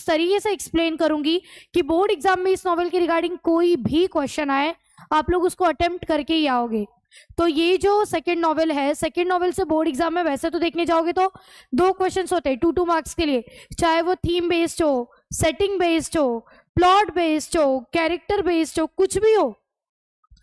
इस तरीके से एक्सप्लेन करूंगी कि बोर्ड एग्जाम में इस नॉवेल के रिगार्डिंग कोई भी क्वेश्चन आए आप लोग उसको अटेम्प्ट करके ही आओगे। तो ये जो सेकंड नॉवेल है, सेकंड नॉवेल से बोर्ड एग्जाम में वैसे तो देखने जाओगे तो 2 क्वेश्चंस होते हैं 2 मार्क्स के लिए, चाहे वो थीम बेस्ड हो, सेटिंग बेस्ड हो, प्लॉट बेस्ड हो, कैरेक्टर बेस्ड हो, कुछ भी हो।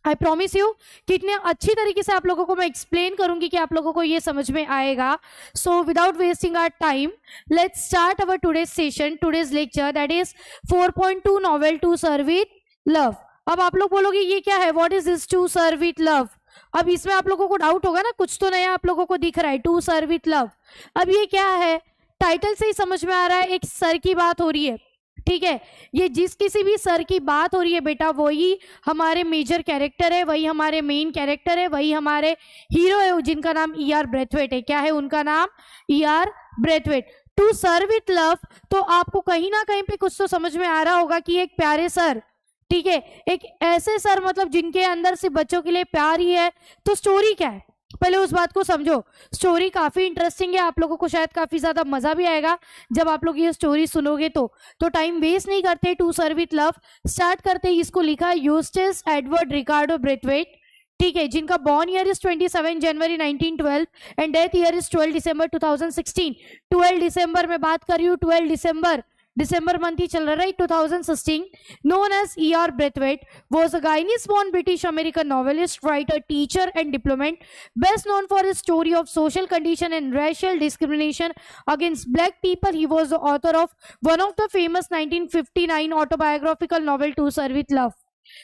आई प्रॉमिस यू कि इतने अच्छी तरीके से आप लोगों को मैं एक्सप्लेन करूंगी कि आप लोगों को ये समझ में आएगा। So without wasting our time let's start our today's session, today's lecture, that is 4.2 novel to serve with love. अब आप लोग बोलोगे ये क्या है, what is this to serve with love. अब इसमें आप लोगों को डाउट होगा ना, कुछ तो नया आप लोगों को दिख रहा है, टू सर्व विथ लव। अब ये क्या है, टाइटल से ही समझ में आ रहा है, एक सर की बात हो रही है, ठीक है। ये जिस किसी भी सर की बात हो रही है बेटा, वही हमारे मेजर कैरेक्टर है, वही हमारे मेन कैरेक्टर है, वही हमारे हीरो है, जिनका नाम E.R. ब्रेथवेट है। क्या है उनका नाम? E.R. Braithwaite. To serve with love, तो आपको कहीं ना कहीं पे कुछ तो समझ में आ रहा होगा कि एक प्यारे सर, ठीक है, एक ऐसे सर मतलब जिनके अंदर सिर्फ बच्चों के लिए प्यार ही है। तो स्टोरी क्या है, पहले उस बात को समझो। स्टोरी काफी इंटरेस्टिंग है, आप लोगों को शायद काफी ज्यादा मजा भी आएगा जब आप लोग ये स्टोरी सुनोगे। तो टाइम वेस्ट नहीं करते, to serve with love start करते हैं। इसको लिखा है यूस्टिस एडवर्ड रिकार्डो ब्रेथवेट, ठीक है, जिनका born year is 27 January 1912 and death year is 12 दिसंबर 2016। 12 दिसंबर में बात कर रही हूँ, 12 दिसंबर मंथ ही चल रहा है 2016। known as E.R. Braithwaite was a Guyanese-born British-American novelist, writer, teacher and diplomat, best known for his story of social condition and racial discrimination against black people. He was the author of one of the famous 1959 autobiographical novel To Serve with Love.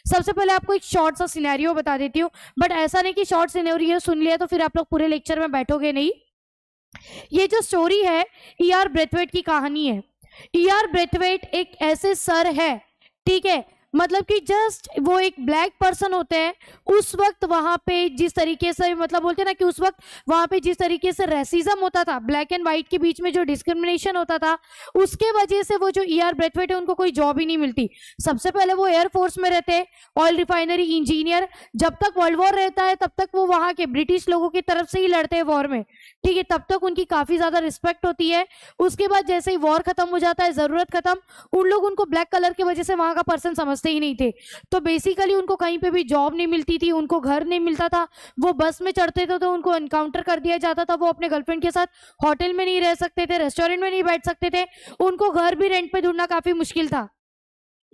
सबसे पहले आपको एक short सा scenario बता देती हूँ, but ऐसा नहीं कि शॉर्ट सिनेरियो सुन लिया तो फिर आप लोग पूरे लेक्चर में बैठोगे नहीं। ये जो स्टोरी है E.R. ब्रेथवेट की कहानी है। E.R. ब्रेथवेट एक ऐसे सर है, ठीक है, मतलब कि जस्ट वो एक ब्लैक पर्सन होते हैं। उस वक्त वहां पे जिस तरीके से मतलब बोलते हैं ना कि उस वक्त वहां पे जिस तरीके से रेसिज्म होता था, ब्लैक एंड व्हाइट के बीच में जो डिस्क्रिमिनेशन होता था, उसके वजह से वो जो E.R. ब्रेथवेट है उनको कोई जॉब ही नहीं मिलती। सबसे पहले वो एयरफोर्स में रहते हैं, ऑयल रिफाइनरी इंजीनियर। जब तक वर्ल्ड वॉर रहता है तब तक वो वहां के ब्रिटिश लोगों की तरफ से ही लड़ते हैं वॉर में, ठीक है, तब तक उनकी काफी ज्यादा रिस्पेक्ट होती है। उसके बाद जैसे ही वॉर खत्म हो जाता है, जरूरत खत्म, उन लोग उनको ब्लैक कलर की वजह से वहां का पर्सन समझते ही नहीं थे। तो बेसिकली उनको कहीं पे भी जॉब नहीं मिलती थी, उनको घर नहीं मिलता था। वो बस में चढ़ते थे तो उनको एनकाउंटर कर दिया जाता था। वो अपने गर्लफ्रेंड के साथ होटल में नहीं रह सकते थे, रेस्टोरेंट में नहीं बैठ सकते थे, उनको घर भी रेंट पे ढूंढना काफी मुश्किल था।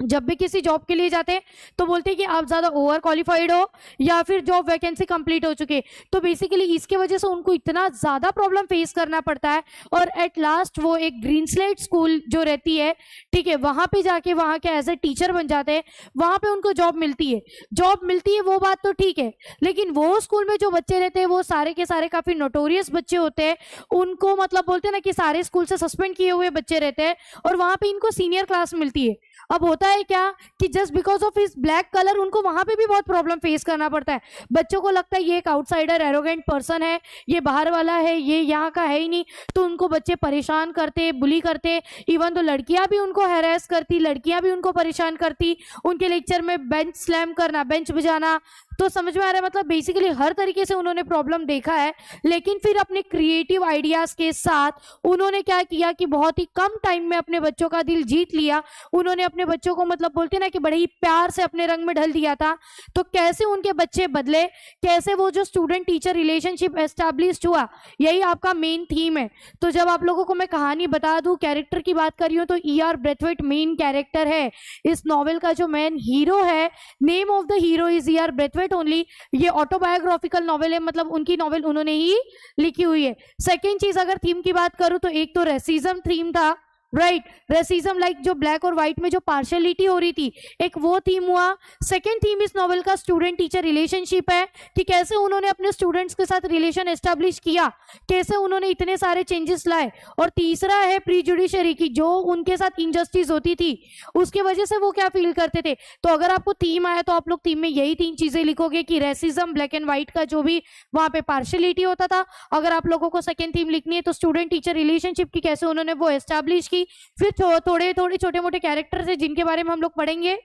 जब भी किसी जॉब के लिए जाते हैं तो बोलते हैं कि आप ज्यादा ओवर क्वालिफाइड हो या फिर जॉब वैकेंसी कंप्लीट हो चुके। तो बेसिकली इसके वजह से उनको इतना ज्यादा प्रॉब्लम फेस करना पड़ता है और एट लास्ट वो एक ग्रीन स्लेट स्कूल जो रहती है, ठीक है, वहां पे जाके वहां के एज ए टीचर बन जाते हैं। वहां पे उनको जॉब मिलती है वो बात तो ठीक है, लेकिन वो स्कूल में जो बच्चे रहते हैं वो सारे के सारे काफी नोटोरियस बच्चे होते हैं। उनको मतलब बोलते हैं ना कि सारे स्कूल से सस्पेंड किए हुए बच्चे रहते हैं और वहां पे इनको सीनियर क्लास मिलती है। अब होता है क्या कि just because of his black colour उनको वहां पे भी बहुत प्रॉब्लम फेस करना पड़ता है। बच्चों को लगता है ये एक आउटसाइडर एरोगेंट पर्सन है, ये बाहर वाला है, ये यहाँ का है ही नहीं, तो उनको बच्चे परेशान करते, बुली करते। इवन तो लड़कियां भी उनको हैरेस करती, लड़कियां भी उनको परेशान करती, उनके लेक्चर में बेंच स्लैम करना, बेंच बजाना। तो समझ में आ रहा है, मतलब बेसिकली हर तरीके से उन्होंने प्रॉब्लम देखा है। लेकिन फिर अपने क्रिएटिव आइडियाज के साथ उन्होंने क्या किया कि बहुत ही कम टाइम में अपने बच्चों का दिल जीत लिया। उन्होंने अपने बच्चों को मतलब बोलते ना कि बड़े ही प्यार से अपने रंग में ढल दिया था। तो कैसे उनके बच्चे बदले, कैसे वो जो स्टूडेंट टीचर रिलेशनशिप एस्टैब्लिश हुआ, यही आपका मेन थीम है। तो जब आप लोगों को मैं कहानी बता दूं, कैरेक्टर की बात कर रही हूँ, तो E.R. ब्रेथवेट मेन कैरेक्टर है। इस नॉवेल का जो मेन हीरो है, name of the hero is E.R. Braithwaite only. ये ऑटोबायोग्राफिकल नॉवेल है, मतलब उनकी नॉवेल उन्होंने ही लिखी हुई है। सेकेंड चीज अगर थीम की बात करूं तो एक तो रेसिज्म थीम था, राइट, रेसिज्म लाइक जो ब्लैक और व्हाइट में जो पार्शियलिटी हो रही थी, एक वो थीम हुआ। सेकंड थीम इस नॉवेल का स्टूडेंट टीचर रिलेशनशिप है कि कैसे उन्होंने अपने स्टूडेंट्स के साथ रिलेशन एस्टेब्लिश किया, कैसे उन्होंने इतने सारे चेंजेस लाए। और तीसरा है प्रीजुडिशरी की, जो उनके साथ इनजस्टिस होती थी उसके वजह से वो क्या फील करते थे। तो अगर आपको थीम आया तो आप लोग थीम में यही 3 चीजें लिखोगे कि रेसिज्म, ब्लैक एंड व्हाइट का जो भी वहां पे पार्शियलिटी होता था। अगर आप लोगों को सेकंड थीम लिखनी है तो स्टूडेंट टीचर रिलेशनशिप की, कैसे उन्होंने वो एस्टेब्लिश की। फिर थोड़े छोटे मोटे कैरेक्टर्स है जिनके बारे में हम लोग पढ़ेंगे।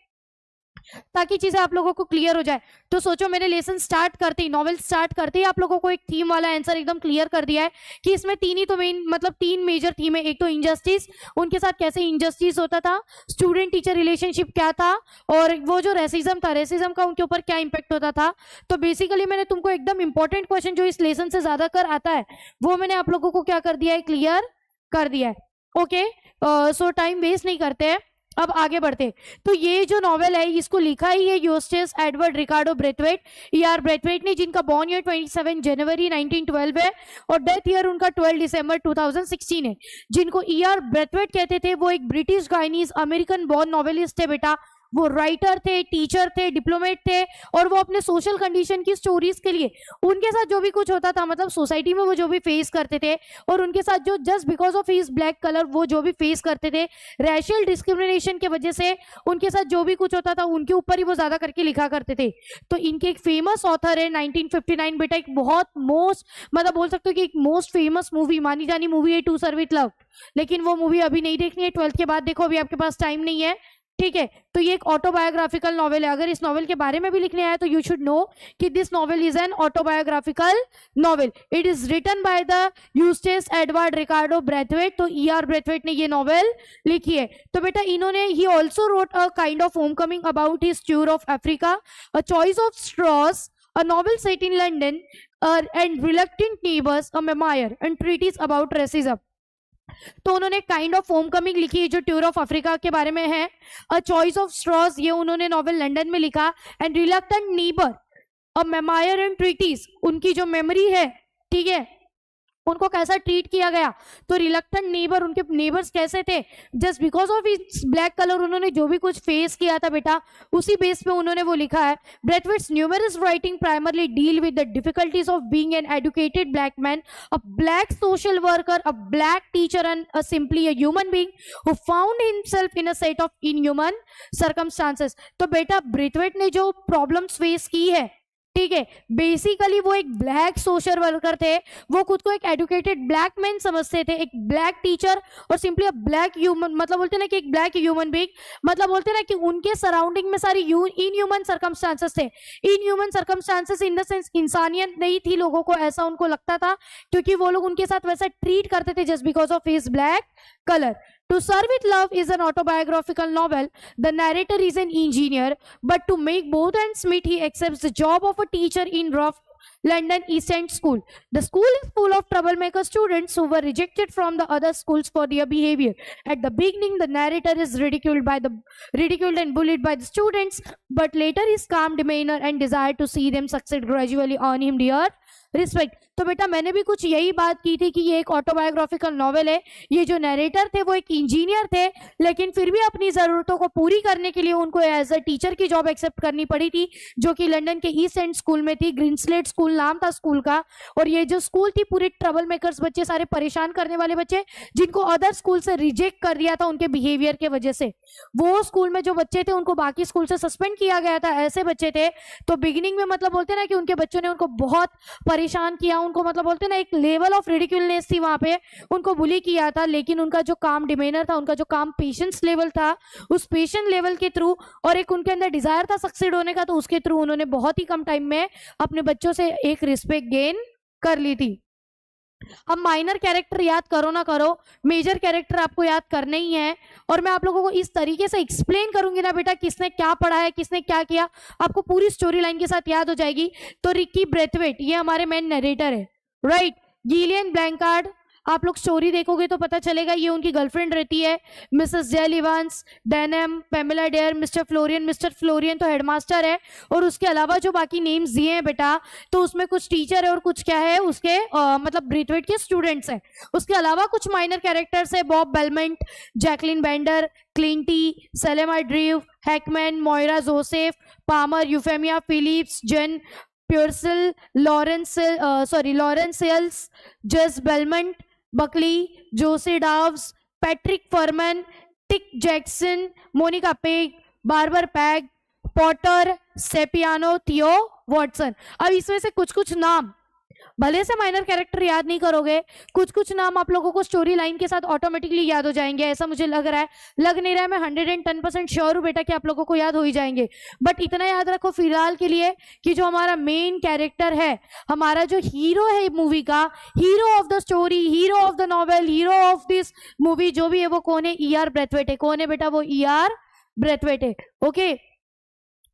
ताकि चीजें आप लोगों को क्लियर हो जाए। तो सोचो मैंने लेसन स्टार्ट करते ही, नॉवेल स्टार्ट करते ही आप लोगों को एक थीम वाला आंसर एकदम क्लियर कर दिया है कि इसमें तीन ही तो मेन मतलब तीन मेजर थीम है। एक तो इनजस्टिस, उनके साथ कैसे इनजस्टिस होता था, स्टूडेंट टीचर रिलेशनशिप क्या था, और वो जो रेसिज्म था, रेसिज्म का उनके ऊपर क्या इंपैक्ट होता था। तो बेसिकली मैंने तुमको एकदम इंपॉर्टेंट क्वेश्चन जो इस लेसन से ज्यादा कर आता है वो मैंने आप लोगों को क्या कर दिया है, क्लियर कर दिया है। ओके, सो टाइम वेस्ट नहीं करते हैं, अब आगे बढ़ते। तो ये जो नॉवेल है इसको लिखा ही है Eustace Edward Ricardo Brathwaite, ER Braithwaite ने, जिनका बॉर्न ईयर 27 जनवरी 1912 है और डेथ ईयर उनका 12 दिसंबर 2016 है। जिनको ईआर ब्रेथवेट कहते थे वो एक ब्रिटिश गाइनीज अमेरिकन बॉर्न नॉवेलिस्ट थे बेटा। वो राइटर थे, टीचर थे, डिप्लोमेट थे, और वो अपने सोशल कंडीशन की स्टोरीज के लिए उनके साथ जो भी कुछ होता था, मतलब सोसाइटी में वो जो भी फेस करते थे, और उनके साथ जो just because of his black colour वो जो भी फेस करते थे, रैशियल डिस्क्रिमिनेशन के वजह से उनके साथ जो भी कुछ होता था उनके ऊपर ही वो ज्यादा करके लिखा करते थे। तो इनके एक फेमस ऑथर है 1959 बेटा, एक बहुत मोस्ट मतलब बोल सकते हो कि एक मोस्ट फेमस मूवी मानी जानी मूवी है टू सर्व विथ लव, लेकिन वो मूवी अभी नहीं देखनी है, 12th के बाद देखो, अभी आपके पास टाइम नहीं है, ठीक है। तो ये एक ऑटोबायोग्राफिकल नॉवेल है। अगर इस नॉवेल के बारे में भी लिखने आया तो यू शुड नो कि this novel is an autobiographical novel. It is written by the Eustace Edward Ricardo Braithwaite. तो ईआर ब्रेथवेट ने ये नॉवेल लिखी है। तो बेटा इन्होंने ही also wrote a kind of homecoming about his tour of Africa, a choice of straws, a novel set in London, and reluctant neighbors, a memoir, and treatise about racism. तो उन्होंने काइंड ऑफ होमकमिंग लिखी है जो tour of Africa के बारे में है। अ choice of straws ये उन्होंने नॉवेल लंदन में लिखा। And reluctant neighbour, a memoir and treatise, उनकी जो मेमोरी है, ठीक है, उनको कैसा ट्रीट किया गया। तो रिलक्टेंट नेबर, उनके नेबर्स कैसे थे, just because of its black colour उन्होंने जो भी कुछ फेस किया था बेटा, उसी बेस पे उन्होंने वो लिखा है। Braithwaite's numerous writing primarily deal with the difficulties of being an educated black man, a black social worker, a black teacher, and simply a human being who found himself in a set of inhuman circumstances. तो बेटा Braithwaite ने जो problems face की है, ठीक है, basically वो एक ब्लैक सोशल वर्कर थे, वो खुद को एक एजुकेटेड ब्लैक मैन समझते थे, एक ब्लैक टीचर, और सिंपली अ ब्लैक ह्यूमन, मतलब बोलते ना कि एक ब्लैक ह्यूमन बीइंग, मतलब बोलते ना कि उनके सराउंडिंग में सारी इनह्यूमन सर्कमस्टांसेस थे। Inhuman circumstances in the sense इंसानियत नहीं थी लोगों को, ऐसा उनको लगता था, क्योंकि वो लोग उनके साथ वैसा ट्रीट करते थे just because of his black color. To Serve with Love is an autobiographical novel. The narrator is an engineer, but to make both ends meet, he accepts the job of a teacher in rough London East End School. The school is full of troublemaker students who were rejected from the other schools for their behavior. At the beginning, the narrator is ridiculed and bullied by the students, but later his calm demeanor and desire to see them succeed gradually earn him their respect. तो बेटा मैंने भी कुछ यही बात की थी कि ये एक ऑटोबायोग्राफिकल नॉवेल है। ये जो नरेटर थे वो एक इंजीनियर थे, लेकिन फिर भी अपनी जरूरतों को पूरी करने के लिए उनको एज अ टीचर की जॉब एक्सेप्ट करनी पड़ी थी, जो कि लंदन के ईस्ट एंड स्कूल में थी। ग्रीनस्लेट स्कूल नाम था स्कूल का, और ये जो स्कूल थी पूरे ट्रबल मेकर्स बच्चे, सारे परेशान करने वाले बच्चे, जिनको अदर स्कूल से रिजेक्ट कर दिया था उनके बिहेवियर के वजह से। वो स्कूल में जो बच्चे थे उनको बाकी स्कूल से सस्पेंड किया गया था, ऐसे बच्चे थे। तो बिगिनिंग में मतलब बोलते ना कि उनके बच्चों ने उनको बहुत परेशान किया, उनको मतलब बोलते ना एक लेवल ऑफ रिडिक्यूलनेस थी वहां पे, उनको बुली किया था। लेकिन उनका जो काम डिमेनर था, उनका जो काम पेशेंस लेवल था, उस पेशेंस लेवल के थ्रू और एक उनके अंदर डिजायर था सक्सीड होने का, तो उसके थ्रू उन्होंने बहुत ही कम टाइम में अपने बच्चों से एक रिस्पेक्ट गेन कर ली थी। अब माइनर कैरेक्टर याद करो ना करो, मेजर कैरेक्टर आपको याद करना ही है। और मैं आप लोगों को इस तरीके से एक्सप्लेन करूंगी ना बेटा, किसने क्या पढ़ा है, किसने क्या किया, आपको पूरी स्टोरी लाइन के साथ याद हो जाएगी। तो रिकी ब्रेथवेट ये हमारे मेन नरेटर है, राइट। गिलियन ब्लैंकार्ड, आप लोग स्टोरी देखोगे तो पता चलेगा ये उनकी गर्लफ्रेंड रहती है। Mrs Dale Evans, Denham, Pamela Dare, Mister Florian तो हेडमास्टर है। और उसके अलावा जो बाकी नेम्स दिए हैं बेटा, तो उसमें कुछ टीचर है और कुछ क्या है उसके मतलब ब्रेथवेट के स्टूडेंट्स हैं। उसके अलावा कुछ माइनर कैरेक्टर्स है, Bob Belmont, Jacqueline Bender, Clinty, Selema Drew, Hackman, Moira Joseph, Palmer, Euphemia Phillips, Jane Purcell, Lawrence Seales, Jess Belmont, Buckley, Josie Dawes, Patrick Fernman, Tich Jackson, Monica Page, Barbara Pegg, Potter, Sapiano, Theo Watson. अब इसमें से कुछ कुछ नाम भले से minor character याद नहीं करोगे, कुछ कुछ नाम आप लोगों को स्टोरी लाइन के साथ ऑटोमेटिकली याद हो जाएंगे, ऐसा मुझे लग रहा है, लग नहीं रहा है, मैं 110% श्योर हूँ बेटा कि आप लोगों को याद हो ही जाएंगे। बट इतना याद रखो फिलहाल के लिए कि जो हमारा मेन कैरेक्टर है, हमारा जो हीरो है मूवी का, hero of the story, hero of the novel, hero of this movie जो भी है, वो कौन है? E.R. ब्रैथवेट है। कौन है बेटा? वो E.R. ब्रैथवेट है। ओके,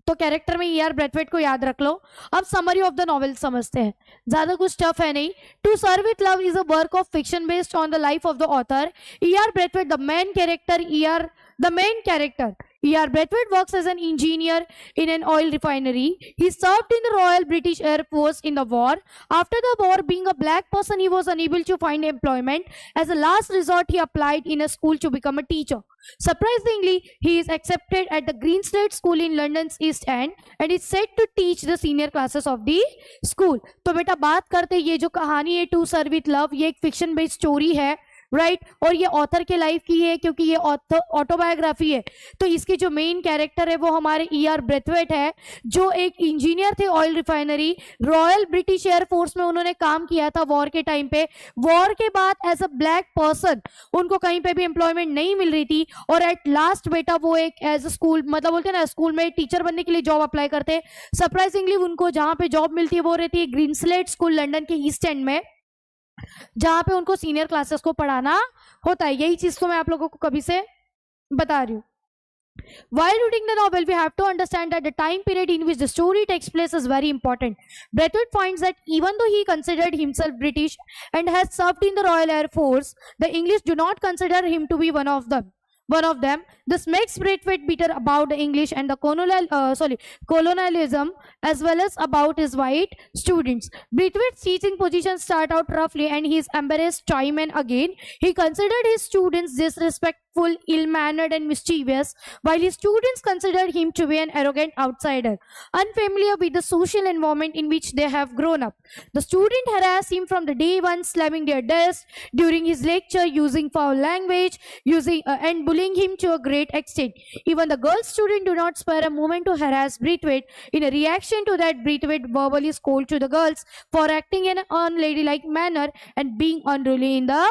तो कैरेक्टर में E.R. ब्रैथवेट को याद रख लो। अब समरी ऑफ द नॉवेल समझते हैं, ज्यादा कुछ टफ है नहीं। To serve with love is a work of fiction based on the life of the author E.R. Braithwaite. The main character E.R. Braithwaite works as an engineer in an oil refinery. He served in the Royal British Air Force in the war. After the war, being a black person, he was unable to find employment. As a last resort, he applied in a school to become a teacher. Surprisingly, he is accepted at the Green Slate School in London's East End and is set to teach the senior classes of the school. तो बेटा बात करते ये जो कहानी है to serve with love, ये एक फिक्शन बेस्ड स्टोरी है, राइट और ये ऑथर के लाइफ की है क्योंकि ये ऑटोबायोग्राफी है। तो इसके जो मेन कैरेक्टर है वो हमारे E.R. ब्रैथवेट है, जो एक इंजीनियर थे oil refinery, royal British air force में उन्होंने काम किया था वॉर के टाइम पे। वॉर के बाद एज अ ब्लैक पर्सन उनको कहीं पे भी एम्प्लॉयमेंट नहीं मिल रही थी और एट लास्ट बेटा वो एक एज अ स्कूल, मतलब बोलते हैं ना स्कूल में टीचर बनने के लिए जॉब अप्लाई करते। सरप्राइजिंगली उनको जहां पे जॉब मिलती है वो रहती है ग्रीन स्लेट स्कूल लंदन के ईस्ट एंड में, जहां पे उनको सीनियर क्लासेस को पढ़ाना होता है। यही चीज तो मैं आप लोगों को कभी से बता रही हूँ। While reading the novel, we have to understand that the time period in which the story takes place is very important. Braithwaite finds that even though he considered himself British and has served in the Royal Air Force, the English do not consider him to be one of them. This makes Braithwaite bitter about the English and the colonialism as well as about his white students. Braithwaite's teaching positions start out roughly and he is embarrassed time and again. He considered his students disrespectful, ill-mannered and mischievous, while his students considered him to be an arrogant outsider, unfamiliar with the social environment in which they have grown up. The student harassed him from the day one, slamming their desks during his lecture, using foul language, and bullying him to a great extent. Even the girl student do not spare a moment to harass Braithwaite. In a reaction to that, Braithwaite verbally scolded to the girls for acting in an unladylike manner and being unruly in the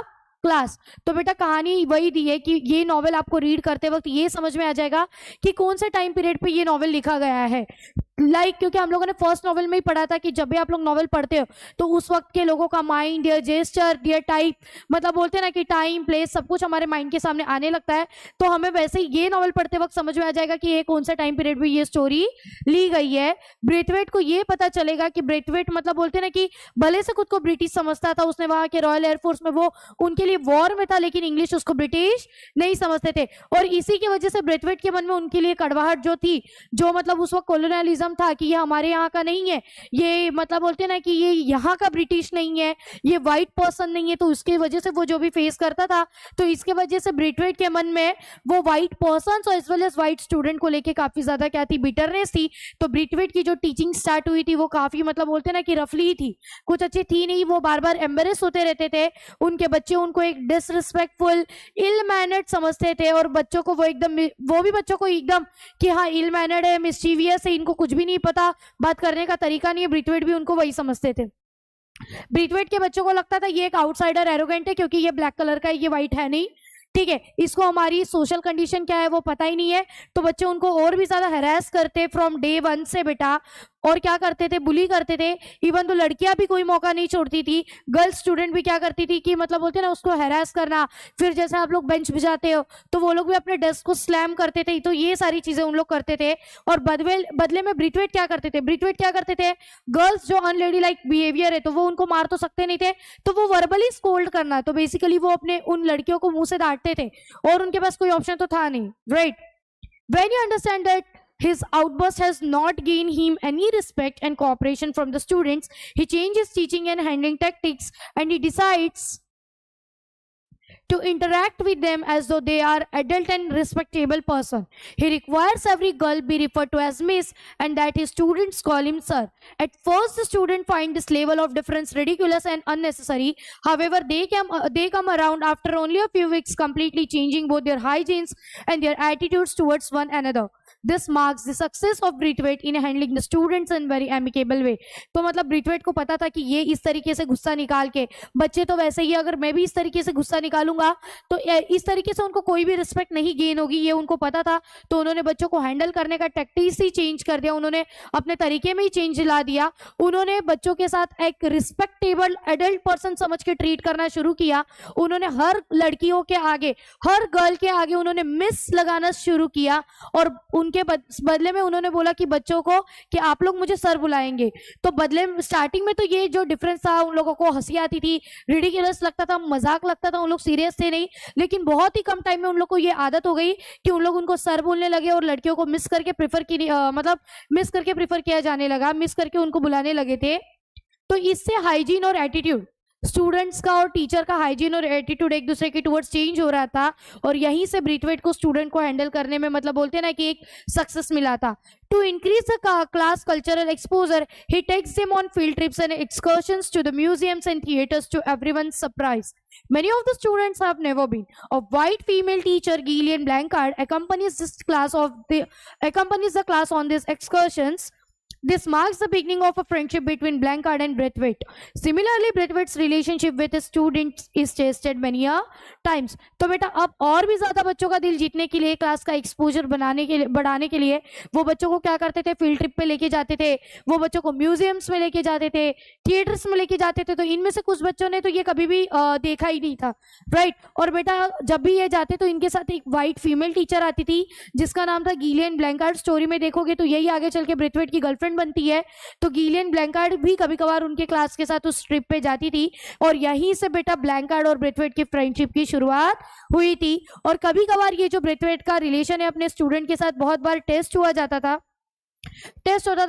class. तो बेटा कहानी वही दी है कि ये novel आपको read करते वक्त ये समझ में आ जाएगा कि कौन से टाइम पीरियड पे ये नॉवेल लिखा गया है। क्योंकि हम लोगों ने फर्स्ट नॉवेल में ही पढ़ा था कि जब भी आप लोग नॉवेल पढ़ते हो तो उस वक्त के लोगों का mind, their gesture, their type, मतलब बोलते हैं ना कि टाइम, प्लेस, सब कुछ हमारे माइंड के सामने आने लगता है। तो हमें वैसे ही ये नॉवेल पढ़ते वक्त समझ में आ जाएगा कि ये कौन सा टाइम पीरियड में ये स्टोरी ली गई है। ब्रेथवेट को ये पता चलेगा कि ब्रेथवेट मतलब बोलते हैं ना कि भले से खुद को ब्रिटिश समझता था, उसने वहां के रॉयल एयरफोर्स में वो उनके लिए वॉर में था, लेकिन इंग्लिश उसको ब्रिटिश नहीं समझते थे। और इसी की वजह से ब्रेथवेट के मन में उनके लिए कड़वाहट जो थी, जो मतलब उस वक्त कॉलोनियलिज्म था कि ये हमारे यहाँ का नहीं है, ये मतलब बोलते हैं ना कि ये यहाँ का ब्रिटिश नहीं है, ये व्हाइट पर्सन नहीं है, तो उसकी वजह से वो जो भी फेस करता था, तो इसके वजह से ब्रेथवेट के मन में वो व्हाइट पर्सन और as well as white student को लेके काफी ज्यादा क्या थी, बिटरनेस थी। तो ब्रेथवेट की जो टीचिंग स्टार्ट हुई थी वो काफी मतलब बोलते हैं ना कि रफली थी, कुछ अच्छी थी नहीं। वो बार बार एम्बेरेस होते रहते थे, उनके बच्चे उनको एक डिसरिस्पेक्टफुल, इल मैनर्ड समझते थे और बच्चों को वो एकदम, वो भी बच्चों को एकदम कि हाँ इल मैनर्ड है, मिस्चीवियस है, इनको कुछ भी नहीं पता, बात करने का तरीका नहीं है। ब्रेथवेट भी उनको वही समझते थे। ब्रेथवेट के बच्चों को लगता था ये एक आउटसाइडर, एरोगेंट है क्योंकि ये ब्लैक कलर का है, ये व्हाइट है नहीं, ठीक है, इसको हमारी सोशल कंडीशन क्या है वो पता ही नहीं है। तो बच्चे उनको और भी ज्यादा हैरेस करते फ्रॉम डे वन से बेटा, और क्या करते थे, बुली करते थे। इवन तो लड़कियां भी कोई मौका नहीं छोड़ती थी, गर्ल्स स्टूडेंट भी क्या करती थी कि मतलब बोलते हैं ना उसको हैरेस करना। फिर जैसे आप लोग बेंच बजाते हो तो वो लोग भी अपने डेस्क को स्लैम करते थे, तो ये सारी चीजें उन लोग करते थे। और बदले में ब्रेथवेट क्या करते थे, गर्ल्स जो अनलेडी लाइक बिहेवियर है तो वो उनको मार तो सकते नहीं थे, तो वो वर्बली स्कोल्ड करना, तो बेसिकली वो अपने उन लड़कियों को मुंह से डांटते थे और उनके पास कोई ऑप्शन तो था नहीं, right. When you understand that his outburst has not gained him any respect and cooperation from the students, he changes teaching and handling tactics and he decides to interact with them as though they are adult and respectable person. He requires every girl be referred to as Miss and that his students call him Sir. At first, the students find this level of difference ridiculous and unnecessary. However, they come around after only a few weeks, completely changing both their hygienes and their attitudes towards one another. This marks the success of Braithwaite in handling the students in very amicable way. तो मतलब ब्रीथवेट को पता था कि ये इस तरीके से गुस्सा निकाल के, बच्चे तो वैसे ही, अगर मैं भी इस तरीके से गुस्सा निकालूंगा तो इस तरीके से उनको कोई भी रिस्पेक्ट नहीं गेन होगी, ये उनको पता था। तो उन्होंने बच्चों को हैंडल करने का टैक्टिक्स ही चेंज कर दिया, उन्होंने अपने तरीके में ही चेंज ला दिया। उन्होंने बच्चों के साथ एक रिस्पेक्टेबल एडल्ट पर्सन समझ के ट्रीट करना शुरू किया। उन्होंने हर लड़कियों के आगे, हर गर्ल के आगे उन्होंने मिस लगाना शुरू किया, और उनके बदले में उन्होंने बोला कि बच्चों को कि आप लोग मुझे सर बुलाएंगे। तो बदले में स्टार्टिंग में तो ये जो डिफरेंस था, उन लोगों को हंसी आती थी, रिडिकुलस लगता था, मजाक लगता था, उन लोग सीरियस थे नहीं। लेकिन बहुत ही कम टाइम में उन लोग को ये आदत हो गई कि उन लोग उनको सर बोलने लगे, और लड़कियों को मिस करके प्रेफर किया जाने लगा, मिस करके उनको बुलाने लगे थे। तो इससे हाइजीन और एटीट्यूड, स्टूडेंट्स का और टीचर का हाइजीन और एटीट्यूड एक दूसरे के टुवर्ड्स चेंज हो रहा था, और यहीं से ब्रीथवेट को स्टूडेंट को हैंडल करने में, मतलब बोलते हैं ना कि एक सक्सेस मिला था। To increase the class cultural exposure, he takes them on field trips and excursions to the museums and theaters to everyone's surprise. Many of the students have never been. A white female teacher, Gillian Blanchard, accompanies the class on these excursions. This marks the beginning of a friendship between Blanchard and Braithwaite. Similarly, Braithwaite's relationship with his students is tested many a times. तो बेटा अब और भी ज्यादा बच्चों का दिल जीतने के लिए, क्लास का एक्सपोजर बढ़ाने के लिए वो बच्चों को क्या करते थे, फील्ड ट्रिप पे लेके जाते थे, वो बच्चों को म्यूजियम्स में लेके जाते थे, थिएटर्स में लेके जाते थे। तो इनमें से कुछ बच्चों ने तो ये कभी भी देखा ही नहीं था, राइट। और बेटा जब भी ये जाते तो इनके साथ एक वाइट फीमेल टीचर आती थी जिसका नाम था गिलियन ब्लैंकार्ड। स्टोरी में देखोगे तो यही आगे चल के ब्रेथवेट की गर्लफ्रेंड बनती है। तो गिलियन ब्लैंकार्ड भी कभी कभार उनके क्लास के साथ उस ट्रिप पे जाती थी, और यहीं से बेटा ब्लैंकार्ड और ब्रेथवेट की फ्रेंडशिप की शुरुआत हुई थी। और कभी कभार ये जो ब्रेथवेट का रिलेशन है अपने स्टूडेंट के साथ बहुत बार टेस्ट होता था,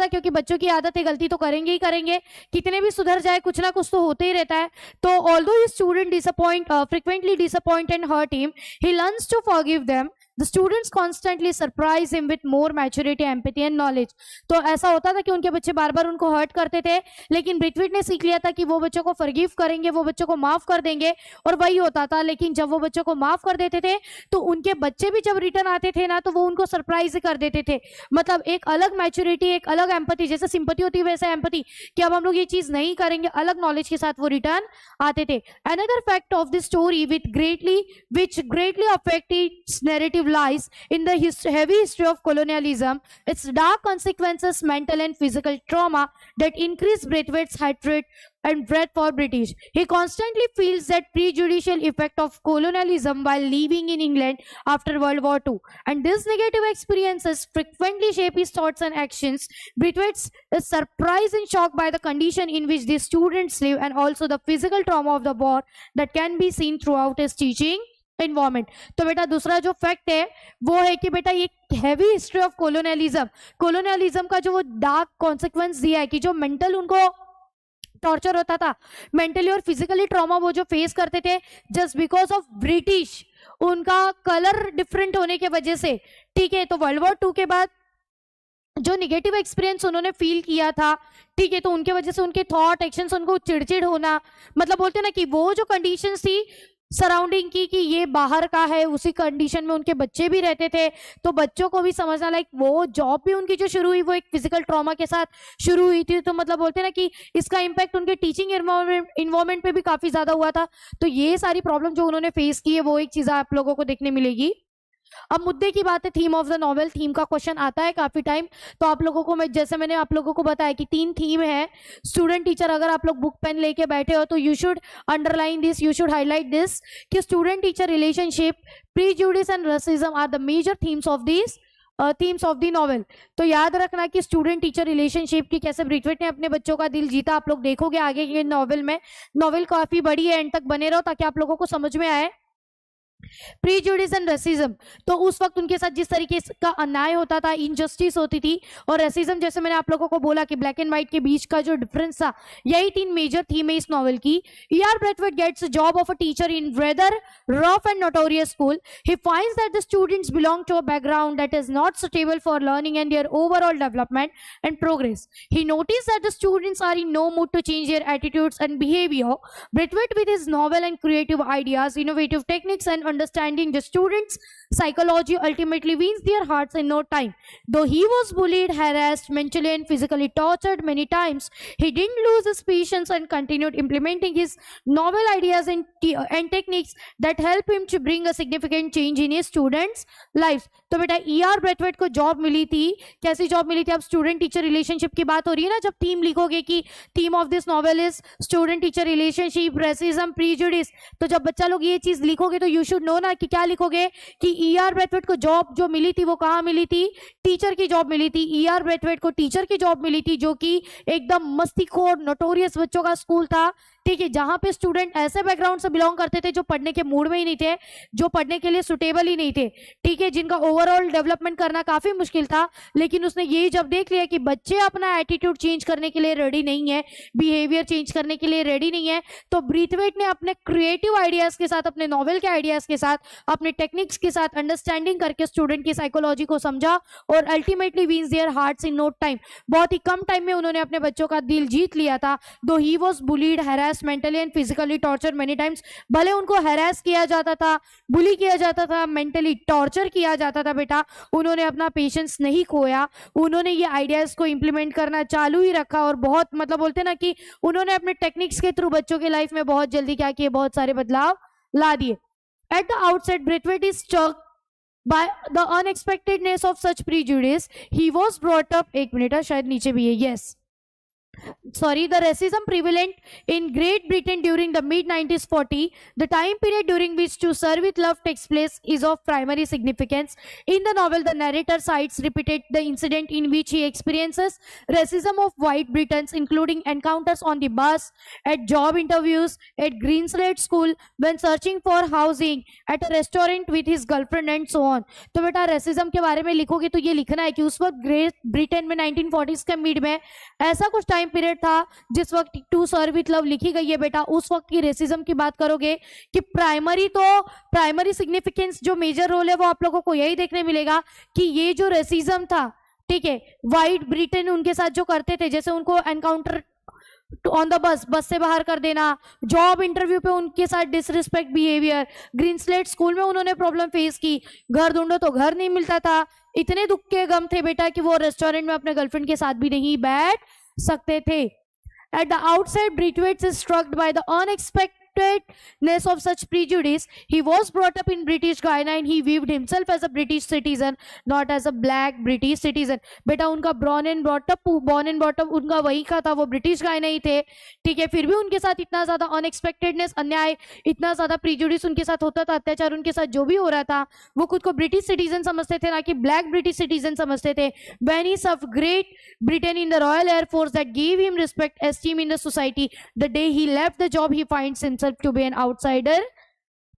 क्योंकि बच्चों की आदत है, गलती तो करेंगे ही करेंगे, कितने भी सुधर जाए कुछ ना कुछ तो होते ही रहता है। तो although his student frequently disappoint and hurt him, he learns to forgive them. The students constantly surprise him with more maturity, empathy and knowledge. तो ऐसा होता था कि उनके बच्चे बार बार उनको हर्ट करते थे, लेकिन ब्रेथवेट ने सीख लिया था कि वो बच्चों को फॉरगिव करेंगे, वो बच्चों को माफ कर देंगे, और वही होता था। लेकिन जब वो बच्चों को माफ कर देते थे तो उनके बच्चे भी जब रिटर्न आते थे ना, तो वो उनको सरप्राइज कर देते थे। मतलब एक अलग मैच्योरिटी, एक अलग एम्पैथी, जैसे सिंपैथी होती है वैसे एम्पैथी, कि अब हम लोग ये चीज नहीं करेंगे, अलग नॉलेज के साथ वो रिटर्न आते थे। Another fact of this story which greatly affect its narrative lies in the heavy history of colonialism, its dark consequences, mental and physical trauma that increase Braithwaite's hatred and dread for British. He constantly feels that prejudicial effect of colonialism while living in England after World War II. And these negative experiences frequently shape his thoughts and actions. Braithwaite is surprised and shocked by the condition in which these students live, and also the physical trauma of the war that can be seen throughout his teaching environment. तो बेटा दूसरा जो fact है वो है कि बेटा ये हैवी हिस्ट्री ऑफ कोलोनियलिज्म का जो वो डार्क कॉन्सिक्वेंस दिया है, कि जो मेंटल उनको टॉर्चर होता था, मेंटली और फिजिकली ट्रॉमा वो जो फेस करते थे जस्ट बिकॉज ऑफ ब्रिटिश, उनका कलर डिफरेंट होने की वजह से, ठीक है। तो वर्ल्ड वॉर 2 के बाद जो निगेटिव एक्सपीरियंस उन्होंने फील किया था, ठीक है, तो उनके वजह से उनके थॉट एक्शंस, उनको चिड़चिड़ होना, मतलब बोलते ना कि वो जो कंडीशंस थी सराउंडिंग की कि ये बाहर का है, उसी कंडीशन में उनके बच्चे भी रहते थे। तो बच्चों को भी समझना, लाइक वो जॉब भी उनकी जो शुरू हुई वो एक फिजिकल ट्रॉमा के साथ शुरू हुई थी। तो मतलब बोलते ना कि इसका इम्पैक्ट उनके टीचिंग इन्वायरमेंट पे भी काफी ज्यादा हुआ था। तो ये सारी प्रॉब्लम जो उन्होंने फेस की है वो एक चीज आप लोगों को देखने मिलेगी। अब मुद्दे की बात है, theme of the novel, theme का क्वेश्चन आता है काफी टाइम। तो आप लोगों को जैसे मैंने आप लोगों को बताया कि 3 थीम है। स्टूडेंट टीचर, अगर आप लोग बुक पेन लेके बैठे हो तो you should underline this, you should highlight this कि student teacher relationship, prejudice and racism are the major themes of the novel. तो याद रखना कि स्टूडेंट टीचर रिलेशनशिप की कैसे ब्रेथवेट ने अपने बच्चों का दिल जीता, आप लोग देखोगे आगे के नॉवेल में। नॉवेल काफी बड़ी है, एंड तक बने रहो ताकि आप लोगों को समझ में आए। प्रीजुडिस एंड रेसिज्म, तो उस वक्त उनके साथ जिस तरीके का अन्याय होता था, इनजस्टिस होती थी, और रेसिज्म जैसे मैंने आप लोगों को बोला कि ब्लैक एंड व्हाइट के बीच का जो डिफरेंस था, यही 3 मेजर थीम है इस नॉवेल की। E.R. Braithwaite gets a job of a teacher in rather rough and notorious school. He finds that the students belong to a background that is not suitable for learning and their overall development and progress. He noticed that the students are in no mood to change their attitudes and behavior. Braithwaite, with his novel and creative ideas, innovative techniques and understanding the students' psychology ultimately wins their hearts in no time. Though he was bullied, harassed, mentally and physically tortured many times, he didn't lose his patience and continued implementing his novel ideas and techniques that help him to bring a significant change in his students' lives. तो बेटा E.R. Brathwaite को job मिली थी, कैसी job मिली थी? अब student teacher relationship की बात हो रही है ना, जब थीम लिखोगे कि theme of this novel is student teacher relationship, racism, prejudice, तो जब बच्चा लोग ये चीज लिखोगे तो यू शुड नो ना कि क्या लिखोगे कि E.R. ब्रैथवेट को जॉब जो मिली थी वो कहाँ मिली थी? टीचर की जॉब मिली थी। E.R. ब्रैथवेट को टीचर की जॉब मिली थी, जो कि एकदम मस्तीखोर नोटोरियस बच्चों का स्कूल था, ठीक है, जहां पे स्टूडेंट ऐसे बैकग्राउंड से बिलोंग करते थे जो पढ़ने के मूड में ही नहीं थे, जो पढ़ने के लिए सुटेबल ही नहीं थे, ठीक है, जिनका ओवरऑल डेवलपमेंट करना काफी मुश्किल था। लेकिन उसने यही जब देख लिया कि बच्चे अपना एटीट्यूड चेंज करने के लिए रेडी नहीं है, बिहेवियर चेंज करने के लिए रेडी नहीं है, तो ब्रीथवेट ने अपने क्रिएटिव आइडियाज के साथ, अपने नॉवेल के आइडियाज के साथ, अपने टेक्निक्स के साथ अंडरस्टैंडिंग करके स्टूडेंट की साइकोलॉजी को समझा और ultimately wins their hearts in no time. बहुत ही कम टाइम में उन्होंने अपने बच्चों का दिल जीत लिया था। दो he was bullied, harass, mentally and physically torture many times, भले उनको हैरास किया जाता था, बुली किया जाता था, मेंटली टॉर्चर किया जाता था, बेटा उन्होंने अपना पेशेंस नहीं खोया, उन्होंने ये आइडियाज को इंप्लीमेंट करना चालू ही रखा और बहुत मतलब बोलते ना कि उन्होंने अपने टेक्निक्स के थ्रू बच्चों की लाइफ में बहुत जल्दी क्या किए, बहुत सारे बदलाव ला दिए। At the outset Brathwaite is struck by the unexpectedness of such prejudice. He was brought up, एक मिनट शायद नीचे भी है, yes, the racism prevalent in Great Britain during the mid-1940s, the time period during which To Serve with Love takes place, is of primary significance. In the novel, the narrator cites repeated the incident in which he experiences racism of white Britons, including encounters on the bus, at job interviews, at Greenslade School, when searching for housing, at a restaurant with his girlfriend and so on. तो बेटा racism के बारे में लिखोगे तो ये लिखना है कि उस वक्त ग्रेट ब्रिटेन में 1940s के मिड में ऐसा कुछ टाइम पीरियड था जिस वक्त टू सर्व विथ लव लिखी गई है, बेटा उस वक्त की रेसिज्म की बात करोगे कि प्राइमरी सिग्निफिकेंस जो मेजर रोल है वो आप लोगों को यही देखने मिलेगा कि ये जो रेसिज्म था, ठीक है, व्हाइट ब्रिटेन उनके साथ जो करते थे, जैसे उनको एनकाउंटर ऑन द बस से बाहर कर देना, जॉब इंटरव्यू पे उनके साथ डिसरिस्पेक्ट बिहेवियर, ग्रीनस्लेट स्कूल में उन्होंने प्रॉब्लम फेस की, घर ढूंढो तो घर नहीं मिलता था, इतने दुख के गम थे बेटा कि वो रेस्टोरेंट में अपने गर्लफ्रेंड के साथ भी नहीं बैठ सकते थे। At the outside Braithwaite is strucked by the unexpectedness of such prejudice. He was brought up in British Guyana and he viewed himself as a British citizen, not as a black British citizen. बेटा उनका born and brought up उनका वही का था, वो British गायना ही थे, ठीक है, फिर भी उनके साथ इतना ज्यादा अनएक्सपेक्टेडनेस, अन्याय, इतना ज्यादा प्रीजुडिस उनके साथ होता था, अत्याचार उनके साथ जो भी हो रहा था, वो खुद को ब्रिटिश सिटीजन समझते थे, ना कि ब्लैक ब्रिटिश सिटीजन समझते थे। When he served Great Britain in the Royal Air Force that gave him respect, esteem in the society, the day he left the job he finds himself to be an outsider.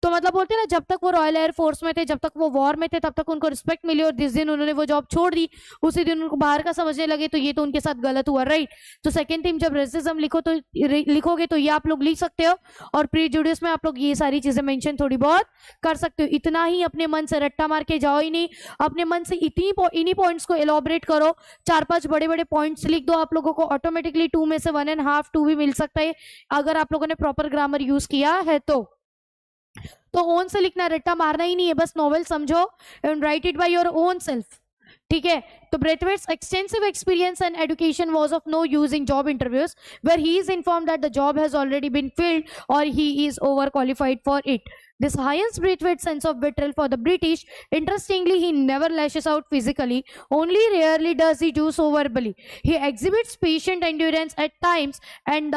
तो मतलब बोलते हैं ना, जब तक वो royal air force में थे, जब तक वो वॉर में थे, तब तक उनको रिस्पेक्ट मिली और जिस दिन उन्होंने वो जॉब छोड़ दी उसी दिन उनको बाहर का समझने लगे, तो ये तो उनके साथ गलत हुआ, राइट। तो सेकंड थीम जब रेसिज्म लिखोगे तो ये आप लोग लिख सकते हो और प्रीजुडिस में आप लोग ये सारी चीजें मेंशन थोड़ी बहुत कर सकते हो। इतना ही अपने मन से रट्टा मार के जाओ ही नहीं, अपने मन से इन्हीं पॉइंट्स को एलोबरेट करो, 4-5 बड़े बड़े पॉइंट्स लिख दो, आप लोगों को ऑटोमेटिकली 2 में से 1.5 2 भी मिल सकता है अगर आप लोगों ने प्रॉपर ग्रामर यूज किया है तो ओन से लिखना, रट्टा मारना ही नहीं है, बस नॉवेल समझो and write it by your own self, ठीक है। तो Braithwaite's extensive experience and education was of no use in job interviews where he is informed that the job has already been filled और he is over qualified for it. This heightened Braithwaite's sense of betrayal for the British. Interestingly, he never lashes out physically. Only rarely does he do so verbally. He exhibits patient endurance at times, and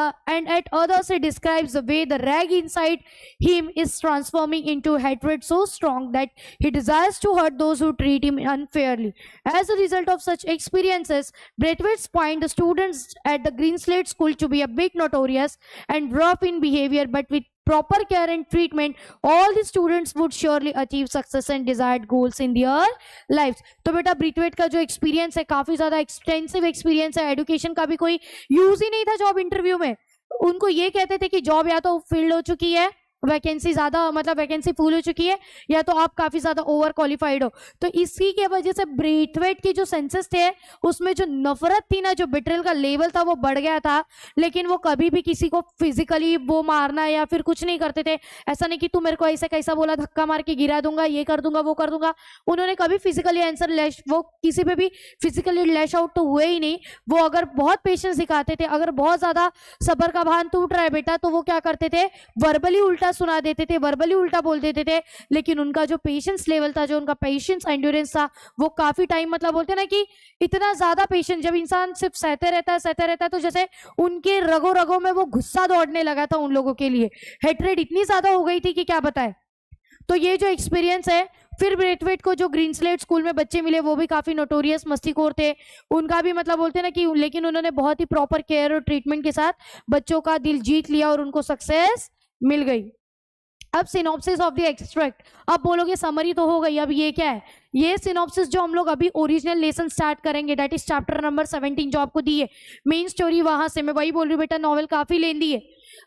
at others he describes the way the rag inside him is transforming into hatred so strong that he desires to hurt those who treat him unfairly. As a result of such experiences, Braithwaite's point the students at the Greenslade School to be a bit notorious and rough in behavior, but with proper care and treatment, all the students would surely achieve success and desired goals in their lives. तो बेटा ब्रीथवेट का जो experience है काफी ज्यादा extensive experience है, education का भी कोई यूज ही नहीं था जॉब इंटरव्यू में। उनको ये कहते थे कि जॉब या तो फील्ड हो चुकी है वैकेंसी ज़्यादा मतलब वैकेंसी फुल हो चुकी है, या तो आप काफ़ी ज़्यादा ओवर क्वालिफाइड हो। तो इसी के वजह से ब्रेथवेट की जो सेंसस थे उसमें जो नफरत थी ना, जो बिट्रेल का लेवल था वो बढ़ गया था। लेकिन वो कभी भी किसी को फिजिकली वो मारना या फिर कुछ नहीं करते थे। ऐसा नहीं कि तू मेरे को ऐसे कैसा बोला, धक्का मार के गिरा दूंगा, ये कर दूंगा, वो कर दूंगा। उन्होंने कभी फिजिकली आंसर लैश, वो किसी पे भी फिजिकली लैश आउट तो हुए ही नहीं। वो अगर बहुत पेशेंस दिखाते थे, अगर बहुत ज्यादा सबर का भान टूट रहा है बेटा, तो वो क्या करते थे, वर्बली उल्टा सुना देते थे, वर्बली उल्टा बोल देते थे। लेकिन उनका जो पेशेंस लेवल था, जो उनका पेशेंस एंड्योरेंस था, वो काफी टाइम मतलब बोलते ना कि इतना ज्यादा पेशेंस, जब इंसान सिर्फ सहते रहता है तो जैसे उनके रगों रगों में वो गुस्सा दौड़ने लगा था उन लोगों के लिए। हेट्रेड इतनी ज्यादा हो गई थी कि क्या बताए। तो ये जो एक्सपीरियंस है, फिर ब्रेथवेट को जो ग्रीन स्लेट स्कूल में बच्चे मिले वो भी काफी नोटोरियस मस्तीखोर थे। उनका भी मतलब बोलते ना कि, लेकिन उन्होंने बहुत ही प्रॉपर केयर और ट्रीटमेंट के साथ बच्चों का दिल जीत लिया और उनको सक्सेस मिल गई। अब सिनॉप्सिस ऑफ द एक्सट्रैक्ट, अब बोलोगे समरी तो हो गई, अब ये क्या है? ये सिनॉप्सिस जो हम लोग अभी ओरिजिनल लेसन स्टार्ट करेंगे, दैट इज चैप्टर नंबर 17 जो आपको दी है, मेन स्टोरी वहां से। मैं वही बोल रही हूँ बेटा, नॉवेल काफी लेंदी है,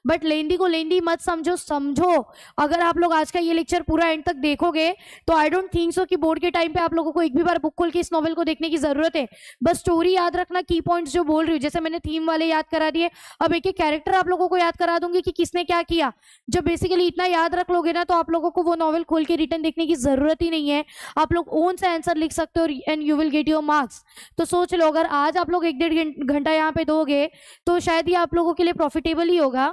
बट लेंदी को लेंदी मत समझो। अगर आप लोग आज का ये लेक्चर पूरा एंड तक देखोगे तो आई डोंट थिंक सो कि बोर्ड के टाइम पे आप लोगों को एक भी बार बुक खोल के इस नॉवेल को देखने की जरूरत है। बस स्टोरी याद रखना, की पॉइंट्स जो बोल रही हूँ, जैसे मैंने थीम वाले याद करा दिए, अब एक एक कैरेक्टर आप लोगों को याद करा दूंगी कि किसने क्या किया। जब बेसिकली इतना याद रख लोगे ना, तो आप लोगों को वो नॉवेल खोल के रिटर्न देखने की जरूरत ही नहीं है। आप लोग ओन से आंसर लिख सकते हो and you will get your marks. तो सोच लो, अगर आज आप लोग 1-1.5 घंटा यहाँ पे दोगे तो शायद ये आप लोगों के लिए प्रॉफिटेबल ही होगा।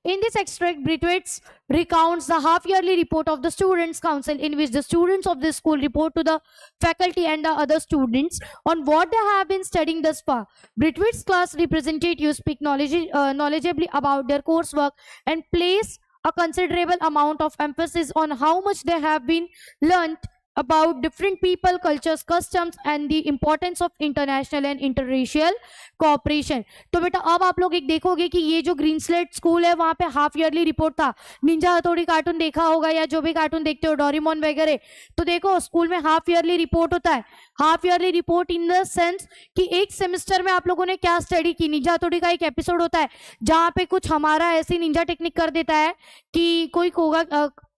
In this extract, Braithwaite recounts the half-yearly report of the Students' Council, in which the students of this school report to the faculty and the other students on what they have been studying thus far. Braithwaite's class representatives speak knowledgeably about their coursework and place a considerable amount of emphasis on how much they have been learnt about different people, cultures, customs and the importance of international and interracial cooperation. तो बेटा अब आप लोग एक देखोगे कि ये जो ग्रीन स्लेट स्कूल है वहां पे हाफ ईयरली रिपोर्ट था। निंजा हथौड़ी कार्टून देखा होगा या जो भी कार्टून देखते हो, डोरेमोन वगैरह, तो देखो स्कूल में हाफ ईयरली रिपोर्ट होता है। Half yearly report in the sense कि एक सेमेस्टर में आप लोगों ने क्या स्टडी की। निंजा हथौड़ी का एक एपिसोड होता है जहाँ पे कुछ हमारा ऐसी निंजा टेक्निक कर देता है कि कोई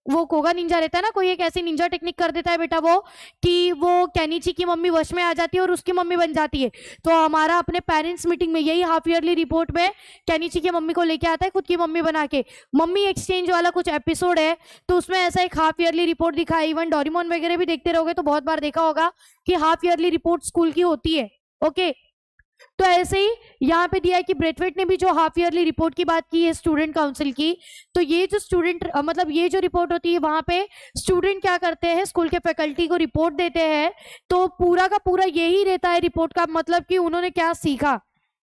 वो कोगा निंजा रहता है ना, कोई एक ऐसी निंजा टेक्निक कर देता है बेटा वो कि वो कैनीची की मम्मी वश में आ जाती है और उसकी मम्मी बन जाती है। तो हमारा अपने पेरेंट्स मीटिंग में यही हाफ ईयरली रिपोर्ट में कैनीची की मम्मी को लेके आता है खुद की मम्मी बना के। मम्मी एक्सचेंज वाला कुछ एपिसोड है, तो उसमें ऐसा एक हाफ ईयरली रिपोर्ट दिखा है। इवन डोरेमोन वगैरह भी देखते रहोगे तो बहुत बार देखा होगा कि हाफ ईयरली रिपोर्ट स्कूल की होती है। ओके, तो ऐसे ही यहाँ पे दिया है कि ब्रेथवेट ने भी जो हाफ ईयरली रिपोर्ट की बात की है स्टूडेंट काउंसिल की, तो ये जो स्टूडेंट मतलब ये जो रिपोर्ट होती है वहां पे स्टूडेंट क्या करते हैं, स्कूल के फैकल्टी को रिपोर्ट देते हैं। तो पूरा का पूरा यही रहता है रिपोर्ट का मतलब कि उन्होंने क्या सीखा,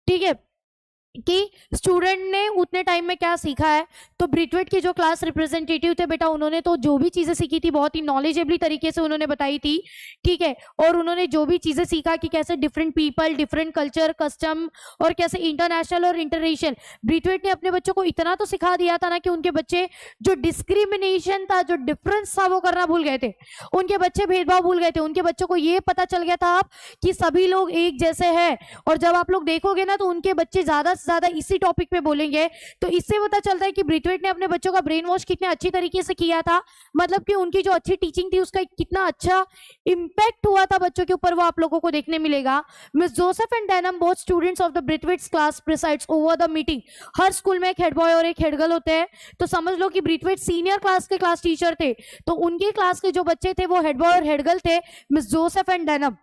ठीक है, कि स्टूडेंट ने उतने टाइम में क्या सीखा है। तो ब्रेथवेट के जो क्लास रिप्रेजेंटेटिव थे बेटा, उन्होंने तो जो भी चीजें सीखी थी बहुत ही नॉलेजेबली तरीके से उन्होंने बताई थी, ठीक है। और उन्होंने जो भी चीजें सीखा कि कैसे different people, different culture, custom और कैसे इंटरनेशनल और इंटररेशियल, ब्रेथवेट ने अपने बच्चों को इतना तो सिखा दिया था ना कि उनके बच्चे जो डिस्क्रिमिनेशन था, जो डिफरेंस था, वो करना भूल गए थे। उनके बच्चे भेदभाव भूल गए थे। उनके बच्चों को ये पता चल गया था कि सभी लोग एक जैसे हैं। और जब आप लोग देखोगे ना तो उनके बच्चे ज्यादा ज्यादा इसी टॉपिक पे बोलेंगे। तो इससे पता चलता है कि ब्रेथवेट ने अपने बच्चों का ब्रेन वॉश कितने अच्छी तरीके से किया था, मतलब कि उनकी जो अच्छी टीचिंग थी उसका कितना अच्छा इंपैक्ट हुआ था बच्चों के ऊपर, वो आप लोगों को देखने मिलेगा। Miss Joseph and Denham, both students of the Braithwaite's class, presides over the meeting. हर स्कूल में एक हेड बॉय और एक हेड गर्ल होते हैं, तो समझ लो कि ब्रेथवेट सीनियर क्लास के क्लास टीचर थे, तो उनके क्लास के जो बच्चे थे वो हेड बॉय और हेड गर्ल थे, मिस जोसेफ एंड डेनम।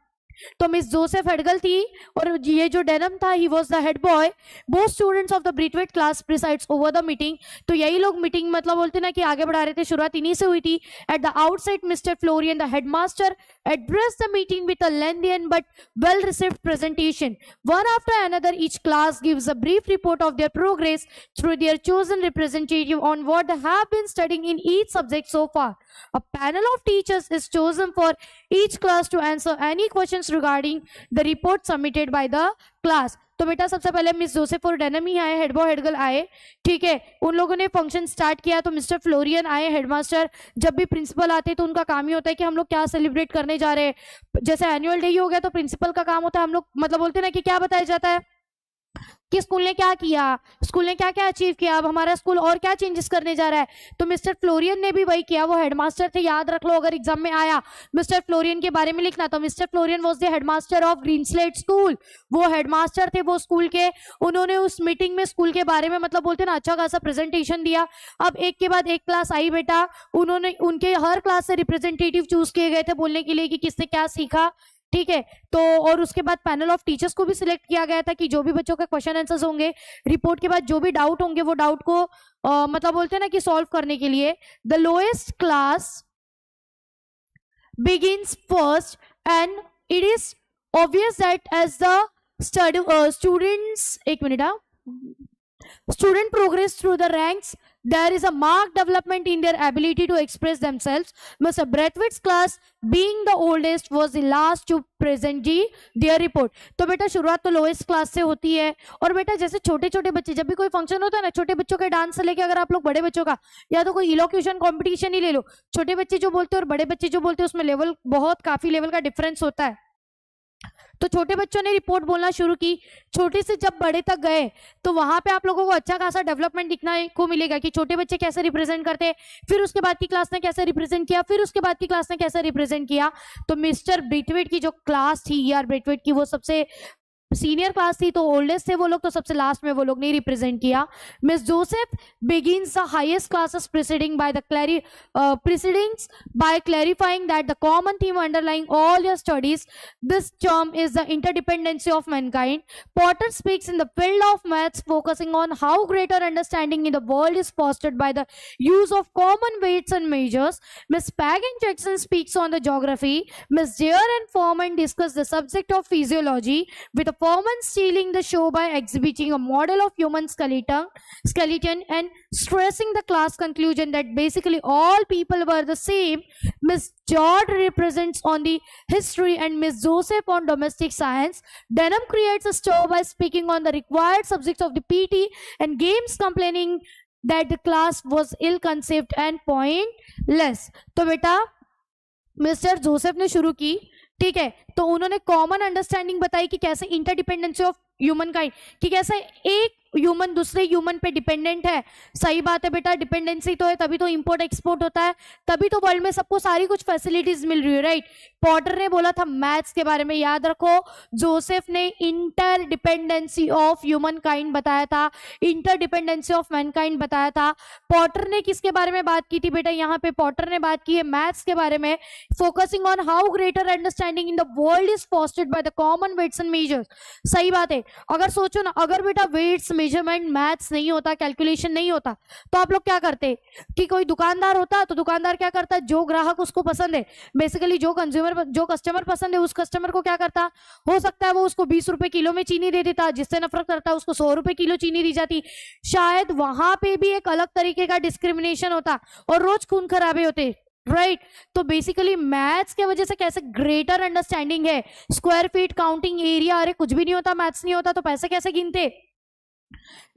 तो मिस जोसेफ हेड गर्ल थी और ये जो डेनम था he was the head boy. Both students of the Braithwaite class presides over the meeting. तो यही लोग मीटिंग मतलब बोलते ना कि आगे बढ़ा रहे थे, शुरुआत इन्हीं से हुई थी। Eight the outside mister Florian the headmaster addressed the meeting with a lengthy but well received presentation. One after another, each class gives a brief report of their progress through their chosen representative on what they have been studying in each subject so far. A panel of teachers is chosen for each class to answer any questions regarding the report submitted by the class. तो बेटा सबसे पहले miss Joseph और denim ही आए, head boy head girl आए, ठीक है। उन लोगों ने फंक्शन स्टार्ट किया। तो मिस्टर फ्लोरियन आए, हेडमास्टर। जब भी प्रिंसिपल आते तो उनका काम ही होता है कि हम लोग क्या सेलिब्रेट करने जा रहे हैं। जैसे एनुअल डे ही हो गया तो प्रिंसिपल का काम होता है, हम लोग मतलब बोलते हैं ना कि क्या बताया जाता है, कि स्कूल ने क्या किया, स्कूल ने क्या क्या अचीव किया, अब हमारा स्कूल और क्या चेंजेस करने जा रहा है। तो मिस्टर फ्लोरियन ने भी वही किया, वो हेडमास्टर थे, याद रख लो अगर एग्जाम में आया मिस्टर फ्लोरियन के बारे में लिखना। तो mister Florian was the headmaster of green slate school, वो हेडमास्टर थे वो स्कूल के। उन्होंने उस मीटिंग में स्कूल के बारे में मतलब बोलते ना अच्छा खासा प्रेजेंटेशन दिया। अब एक के बाद एक क्लास आई बेटा, उन्होंने उनके हर क्लास से रिप्रेजेंटेटिव चूज किए गए थे बोलने के लिए कि किसने क्या सीखा, ठीक है। तो और उसके बाद पैनल ऑफ टीचर्स को भी सिलेक्ट किया गया था कि जो भी बच्चों के क्वेश्चन आंसर्स होंगे रिपोर्ट के बाद जो भी डाउट होंगे वो डाउट को मतलब बोलते हैं ना कि सॉल्व करने के लिए। The lowest class begins first, and it is obvious that as the student progress through the ranks, there is a marked development in their ability to express themselves. Mr. Braithwaite's class, being the oldest, was the last to present their report. तो बेटा शुरुआत तो lowest class से होती है। और बेटा जैसे छोटे छोटे बच्चे, जब भी कोई फंक्शन होता है ना, छोटे बच्चों के डांस से लेके अगर आप लोग बड़े बच्चों का या तो कोई इलोक्यूशन कॉम्पिटिशन ही ले लो, छोटे बच्चे जो बोलते हैं और बड़े बच्चे जो बोलते हैं उसमें लेवल बहुत काफी लेवल का डिफरेंस होता है। तो छोटे बच्चों ने रिपोर्ट बोलना शुरू की, छोटे से जब बड़े तक गए तो वहां पे आप लोगों को अच्छा खासा डेवलपमेंट दिखने को मिलेगा कि छोटे बच्चे कैसे रिप्रेजेंट करते हैं, फिर उसके बाद की क्लास ने कैसे रिप्रेजेंट किया, फिर उसके बाद की क्लास ने कैसे रिप्रेजेंट किया। तो मिस्टर ब्रेथवेट की जो क्लास थी यार, ब्रेथवेट की वो सबसे सीनियर क्लास थी तो ओल्डेस्ट थे वो लोग, तो सबसे लास्ट में वो लोग नहीं रिप्रेजेंट किया। Miss Joseph begins the highest classes proceedings by clarifying that the common theme underlying all your studies, this term is the interdependency of mankind. Potter speaks in the field of maths, focusing on how greater understanding in the world is fostered by the use of common weights and measures. Miss Pagan Jackson speaks on the geography. Miss Deere and Foreman discuss the subject of physiology, with a Foreman stealing the show by exhibiting a model of human skeleton and stressing the class conclusion that basically all people were the same. Miss George represents on the history and Miss Joseph on domestic science. Denham creates a stir by speaking on the required subjects of the PT and games, complaining that the class was ill-conceived and pointless. तो बेटा mister Joseph ने शुरू की, ठीक है। तो उन्होंने common understanding बताई कि कैसे इंटरडिपेंडेंसी ऑफ ह्यूमन काइंड, कि कैसे एक ह्यूमन दूसरे ह्यूमन पे डिपेंडेंट है। सही बात है बेटा, डिपेंडेंसी तो है तभी तो इंपोर्ट एक्सपोर्ट होता है, तभी तो वर्ल्ड में सबको सारी कुछ फैसिलिटीज मिल रही है, राइट। पॉटर ने बोला था मैथ्स के बारे में, याद रखो। जोसेफ ने इंटरडिपेंडेंसी ऑफ ह्यूमन काइंड बताया था, इंटरडिपेंडेंसी ऑफ मैनकाइंड बताया था। पॉटर ने किसके बारे में बात की थी बेटा, यहाँ पे पॉटर ने बात की है मैथ्स के बारे में, focusing on how greater understanding in the world is fostered by the common weights and measures. सही बात है। अगर सोचो ना, अगर बेटा वेट्स मेजरमेंट मैथ्स नहीं होता, कैलकुलेशन नहीं होता, तो आप लोग क्या करते कि कोई दुकानदार होता तो दुकानदार क्या करता, जो ग्राहक उसको पसंद है, बेसिकली जो कस्टमर पसंद है उस कस्टमर को क्या करता, हो सकता है वो उसको 20 रुपए किलो में चीनी दे देता, जिससे नफरत करता उसको 100 रुपए किलो चीनी दी जाती। शायद वहां पे भी एक अलग तरीके का डिस्क्रिमिनेशन होता और रोज खून खराबे होते, राइट। तो बेसिकली मैथ्स के वजह से कैसे ग्रेटर अंडरस्टैंडिंग है, स्क्वायर फीट, काउंटिंग एरिया, अरे कुछ भी नहीं होता, मैथ्स नहीं होता तो पैसे कैसे गिनते।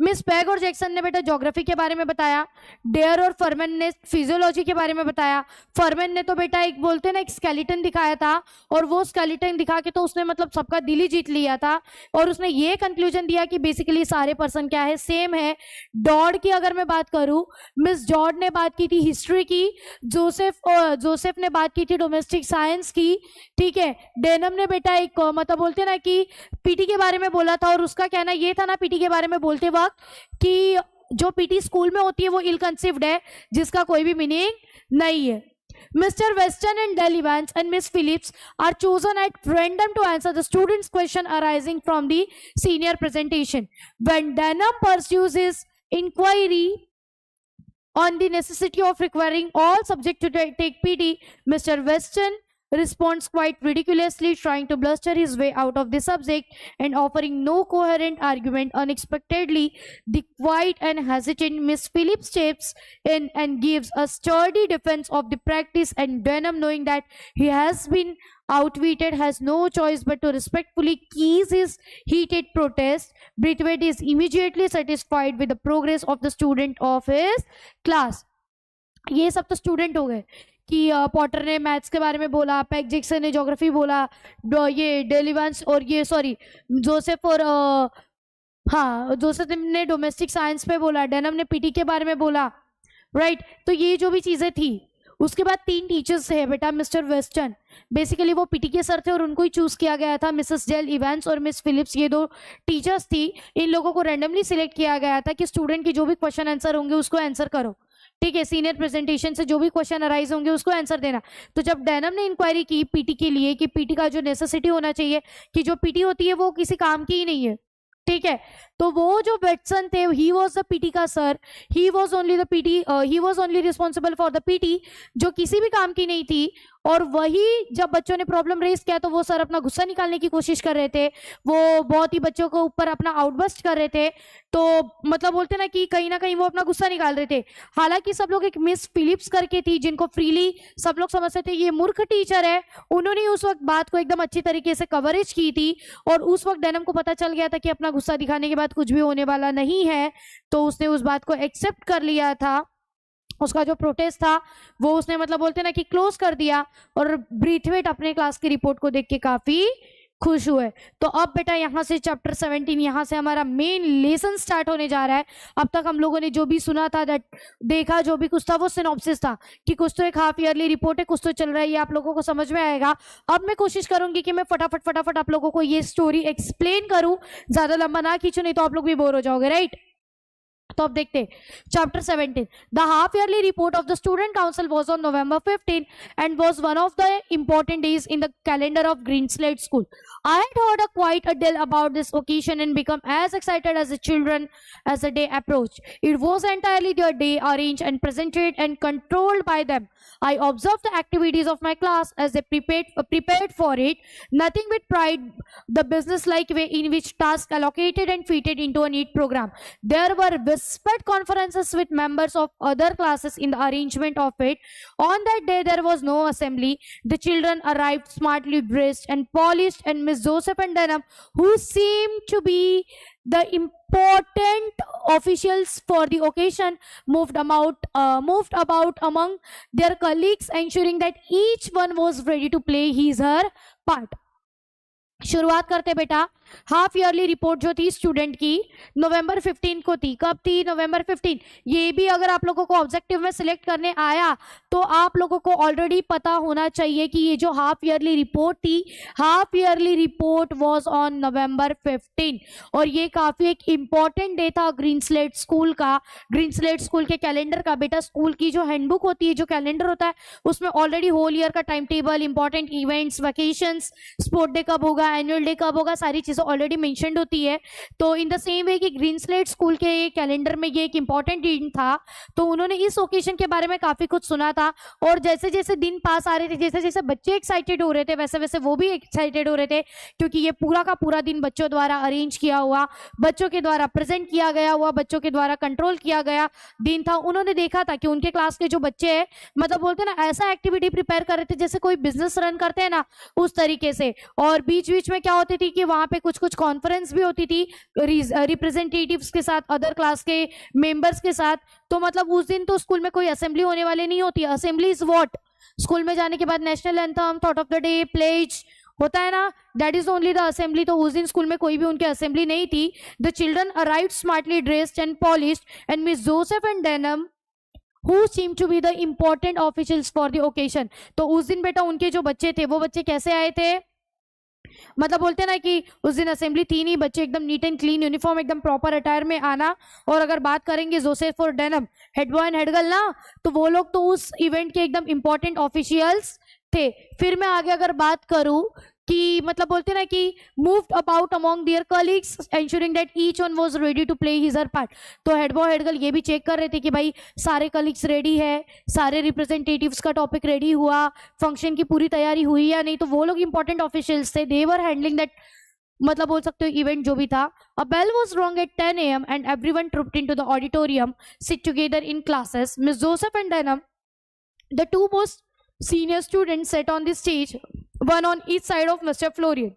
मिस पैग और जैक्सन ने बेटा ज्योग्राफी के बारे में बताया, डेयर और फरमैन ने फिजियोलॉजी के बारे में बताया। फरमैन ने तो बेटा एक बोलते ना एक स्केलेटन दिखाया था, और वो स्केलेटन दिखा के तो उसने मतलब सबका दिल ही जीत लिया था, और उसने ये कंक्लूजन दिया कि बेसिकली सारे पर्सन क्या है, सेम है। डॉड की अगर मैं बात करूं, मिस डॉड ने बात की थी हिस्ट्री की, जोसेफ ने बात की थी डोमेस्टिक साइंस की, ठीक है। डेनम ने बेटा एक मतलब बोलते ना कि पीटी के बारे में बोला था, और उसका कहना ये था ना पीटी के बारे में बोलते वक्त कि जो पीटी स्कूल में होती है वो इल कंसीव्ड है, जिसका कोई भी मीनिंग नहीं है। Mr. Weston and Del Evans and Miss Phillips are chosen at random to answer the students' question arising from the senior presentation. When Denham pursues his inquiry on the necessity of requiring all subjects to take PT, Mr. Weston responds quite ridiculously, trying to bluster his way out of the subject and offering no coherent argument. Unexpectedly, the quiet and hesitant Miss Phillips steps in and gives a sturdy defense of the practice, and Denham, knowing that he has been outwitted, has no choice but to respectfully keys his heated protest. Braithwaite is immediately satisfied with the progress of the student of his class. ये सब तो student हो गए कि Potter ने maths के बारे में बोला, पैग जैक्सन ने ज्योग्राफी बोला, ये डेल इवांस और ये जोसेफ और हाँ, जोसेफ ने डोमेस्टिक साइंस पे बोला, डेनम ने पीटी के बारे में बोला, राइट। तो ये जो भी चीजें थी, उसके बाद 3 टीचर्स है बेटा। मिस्टर वेस्टन, बेसिकली वो पीटी के सर थे और उनको ही चूज किया गया था। मिसेस जेल इवेंस और मिस फिलिप्स, ये 2 टीचर्स थी। इन लोगों को रैंडमली सिलेक्ट किया गया था कि स्टूडेंट की जो भी क्वेश्चन आंसर होंगे उसको आंसर करो, ठीक है। सीनियर प्रेजेंटेशन से जो भी क्वेश्चन अराइज होंगे उसको आंसर देना। तो जब डेनम ने इंक्वायरी की पीटी के लिए कि पीटी का जो नेसेसिटी होना चाहिए, कि जो पीटी होती है वो किसी काम की ही नहीं है, ठीक है। तो वो जो वेटसन थे, ही वॉज द पीटी का sir, he was only the PT, he was only responsible for the PT, जो किसी भी काम की नहीं थी। और वही जब बच्चों ने प्रॉब्लम रेज किया तो वो सर अपना गुस्सा निकालने की कोशिश कर रहे थे, वो बहुत ही बच्चों को ऊपर अपना आउटबस्ट कर रहे थे। तो मतलब बोलते ना कहीं वो अपना गुस्सा निकाल रहे थे। हालांकि सब लोग, एक मिस फिलिप्स करके थी जिनको फ्रीली सब लोग समझते थे ये मूर्ख टीचर है, उन्होंने उस वक्त बात को एकदम अच्छी तरीके से कवरेज की थी। और उस वक्त डेनम को पता चल गया था कि अपना गुस्सा दिखाने के बाद कुछ भी होने वाला नहीं है, तो उसने उस बात को एक्सेप्ट कर लिया था। उसका जो प्रोटेस्ट था वो उसने मतलब बोलते ना कि क्लोज कर दिया। और ब्रीथवेट अपने क्लास की रिपोर्ट को देख के काफी खुश हुए। तो अब बेटा यहाँ से चैप्टर 17, यहाँ से हमारा मेन लेसन स्टार्ट होने जा रहा है। अब तक हम लोगों ने जो भी सुना था, देखा जो भी कुछ था, वो सिनॉप्सिस था कि कुछ तो एक हाफ ईयरली रिपोर्ट है, कुछ तो चल रहा है, ये आप लोगों को समझ में आएगा। अब मैं कोशिश करूंगी कि मैं फटाफट आप लोगों को ये स्टोरी एक्सप्लेन करूं, ज्यादा लंबा ना खींचूं, नहीं तो आप लोग भी बोर हो जाओगे, राइट। तो अब देखते हैं chapter 17। The half yearly report of the student council was on November 15 and was one of the important days in the calendar of Green Slate School. I had heard quite a deal about this occasion and become as excited as the children as the day approached. It was entirely their day, arranged and presented and controlled by them. I observed the activities of my class as they prepared for it, nothing but pride, the business-like way in which tasks allocated and fitted into a neat program. There were whispered conferences with members of other classes in the arrangement of it. On that day, there was no assembly. The children arrived smartly dressed and polished, and Miss Joseph and Denham, who seemed to be the important officials for the occasion, moved about among their colleagues, ensuring that each one was ready to play his or her part. शुरुआत करते बेटा। Half yearly report जो थी student की नवंबर 15 को थी। कब थी? नवंबर 15। ये भी अगर आप लोगों को ऑब्जेक्टिव में सिलेक्ट करने आया तो आप लोगों को ऑलरेडी पता होना चाहिए कि ये जो हाफ ईयरली रिपोर्ट थी, half yearly report was on November 15। और ये काफी एक इंपॉर्टेंट डे था ग्रीन स्लेट स्कूल का, ग्रीन स्लेट स्कूल के कैलेंडर का। बेटा स्कूल की जो हैंडबुक होती है, जो कैलेंडर होता है, उसमें ऑलरेडी होल ईयर का time table, important events, vacations, sport day कब होगा, एनुअल डे कब होगा, सारी चीजें ऑलरेडी मेंशन्ड होती है। तो इन द सेम वे कि ग्रीन स्लेट स्कूल के कैलेंडर में ये एक इंपॉर्टेंट दिन था, तो उन्होंने इस ओकेजन के बारे में काफी कुछ सुना था। और जैसे जैसे दिन पास आ रहे थे, जैसे जैसे बच्चे एक्साइटेड हो रहे थे, वैसे वैसे वो भी एक्साइटेड हो रहे थे, क्योंकि ये पूरा का पूरा दिन बच्चों द्वारा अरेंज किया हुआ, बच्चों के द्वारा प्रेजेंट किया गया हुआ, बच्चों के द्वारा कंट्रोल किया गया दिन था। उन्होंने देखा था कि उनके क्लास के जो बच्चे हैं, मतलब बोलते हैं ना, ऐसा एक्टिविटी प्रिपेयर कर रहे थे जैसे कोई बिजनेस रन करते हैं ना, उस तरीके से। और बीच बीच में क्या होती थी कि वहां पे कुछ कुछ कॉन्फ्रेंस भी होती थी रिप्रेजेंटेटिव्स के साथ, अदर क्लास के मेंबर्स के साथ। तो मतलब उस दिन तो स्कूल में कोई असेंबली होने वाली नहीं होती। Assembly is what? स्कूल में जाने के बाद national anthem, thought of the day, pledge होता है ना, that is only the assembly. तो उस दिन स्कूल में कोई भी उनकी असेंबली नहीं थी। The children arrived smartly dressed and polished and miss Joseph and denim who seemed to be the important officials for the occasion. तो उस दिन बेटा उनके जो बच्चे थे, वो बच्चे कैसे आए थे? मतलब बोलते हैं ना कि उस दिन असेंबली थी नहीं, बच्चे एकदम नीट एंड क्लीन यूनिफॉर्म, एकदम प्रॉपर अटायर में आना। और अगर बात करेंगे जोसेफ और denim, head boy and head girl ना, तो वो लोग तो उस इवेंट के एकदम इंपॉर्टेंट ऑफिशियल्स थे। फिर मैं आगे अगर बात करूं कि मतलब बोलते ना कि moved about among their colleagues ensuring that each one was ready to play his her part. तो हेड बॉय हेड गर्ल ये भी चेक कर रहे थे कि भाई सारे कलीग्स रेडी है, सारे रिप्रेजेंटेटिव्स का टॉपिक रेडी हुआ, फंक्शन की पूरी तैयारी हुई या नहीं। तो वो लोग इंपॉर्टेंट ऑफिशियल्स थे, दे वर हैंडलिंग दैट, मतलब बोल सकते हो इवेंट जो भी था। A bell was wrong at 10 AM and everyone trooped into the auditorium, sit together in classes. Miss Joseph and Denham, the two most senior students, sat on the stage, one on each side of Mr. Florian,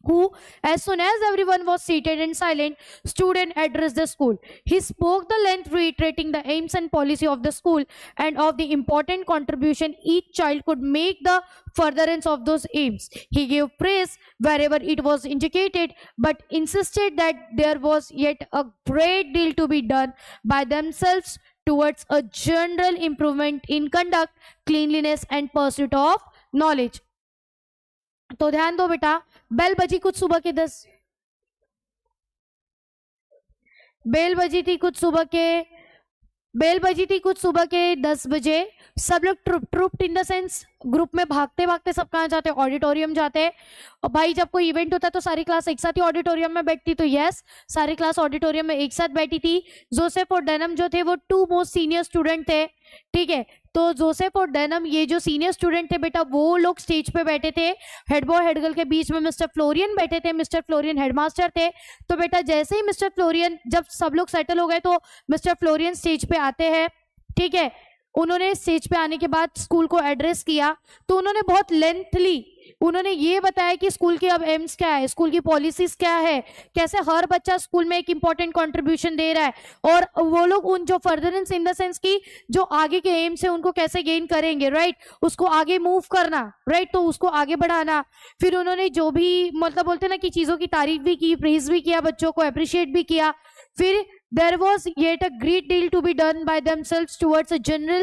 who, as soon as everyone was seated and silent, stood and addressed the school. He spoke the length, reiterating the aims and policy of the school and of the important contribution each child could make the furtherance of those aims. He gave praise wherever it was indicated, but insisted that there was yet a great deal to be done by themselves towards a general improvement in conduct, cleanliness and pursuit of knowledge. तो ध्यान दो बेटा, bell बजी कुछ सुबह के 10, bell बजी थी कुछ सुबह के 10 बजे। सब लोग ट्रुप्ड इन द सेंस ग्रुप में भागते भागते सब कहाँ जाते हैं? ऑडिटोरियम जाते हैं। और भाई जब कोई इवेंट होता है तो सारी क्लास एक साथ ही ऑडिटोरियम में बैठती, तो यस सारी क्लास ऑडिटोरियम में एक साथ बैठी थी। जोसेफ और डेनम जो थे वो 2 मोस्ट सीनियर स्टूडेंट थे, ठीक है। तो जोसेफ और डेनम ये जो सीनियर स्टूडेंट थे बेटा, वो लोग स्टेज पे बैठे थे। हेड बॉय हेड गर्ल के बीच में मिस्टर फ्लोरियन बैठे थे। मिस्टर फ्लोरियन हेडमास्टर थे। तो बेटा जैसे ही मिस्टर फ्लोरियन, जब सब लोग सेटल हो गए तो मिस्टर फ्लोरियन स्टेज पे आते हैं, ठीक है। उन्होंने स्टेज पे आने के बाद स्कूल को एड्रेस किया, तो उन्होंने बहुत लेंथली उन्होंने ये बताया कि स्कूल के अब एम्स क्या है, स्कूल की पॉलिसीज क्या है, कैसे हर बच्चा स्कूल में एक इंपॉर्टेंट कंट्रीब्यूशन दे रहा है, और वो लोग उन जो फर्दरेंस इन द सेंस की जो आगे के एम्स है उनको कैसे गेन करेंगे, राइट, उसको आगे मूव करना, राइट, तो उसको आगे बढ़ाना। फिर उन्होंने जो भी मतलब बोलते ना कि चीजों की तारीफ भी की, प्रेज भी किया, बच्चों को अप्रिशिएट भी किया। फिर there was yet a great deal to be done by themselves towards a general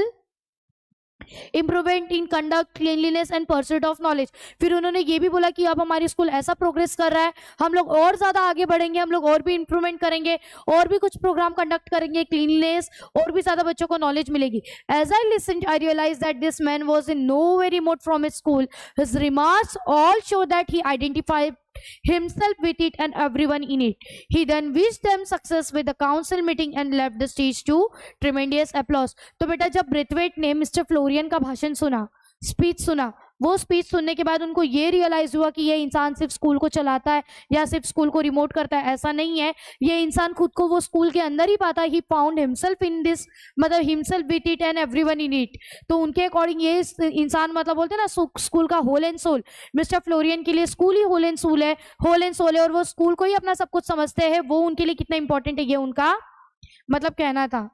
improvement in conduct, cleanliness and pursuit of knowledge। फिर उन्होंने ये भी बोला कि अब हमारी स्कूल ऐसा प्रोग्रेस कर रहा है, हम लोग और ज्यादा आगे बढ़ेंगे, हम लोग और भी इंप्रूवमेंट करेंगे, और भी कुछ प्रोग्राम कंडक्ट करेंगे, क्लीनलीनेस, और भी ज्यादा बच्चों को नॉलेज मिलेगी। As I listened, I realized that this man was in no way remote from his school. His remarks all show that he identified himself with it and everyone in it. He then wished them success with the council meeting and left the stage to tremendous applause। तो बेटा जब Brathwaite ने mister Florian का भाषण सुना, speech सुना, वो speech सुनने के बाद उनको ये रियलाइज हुआ कि ये इंसान सिर्फ स्कूल को चलाता है या सिर्फ स्कूल को रिमोट करता है, ऐसा नहीं है। ये इंसान खुद को वो स्कूल के अंदर ही पाता है। He found himself in this, मतलब himself with it and everyone in it. तो उनके अकॉर्डिंग ये इंसान मतलब बोलते हैं ना स्कूल का whole and soul. Mr Florian के लिए स्कूल ही होल एंड सोल है, और वो स्कूल को ही अपना सब कुछ समझते हैं। वो उनके लिए कितना इंपॉर्टेंट है ये उनका मतलब कहना था।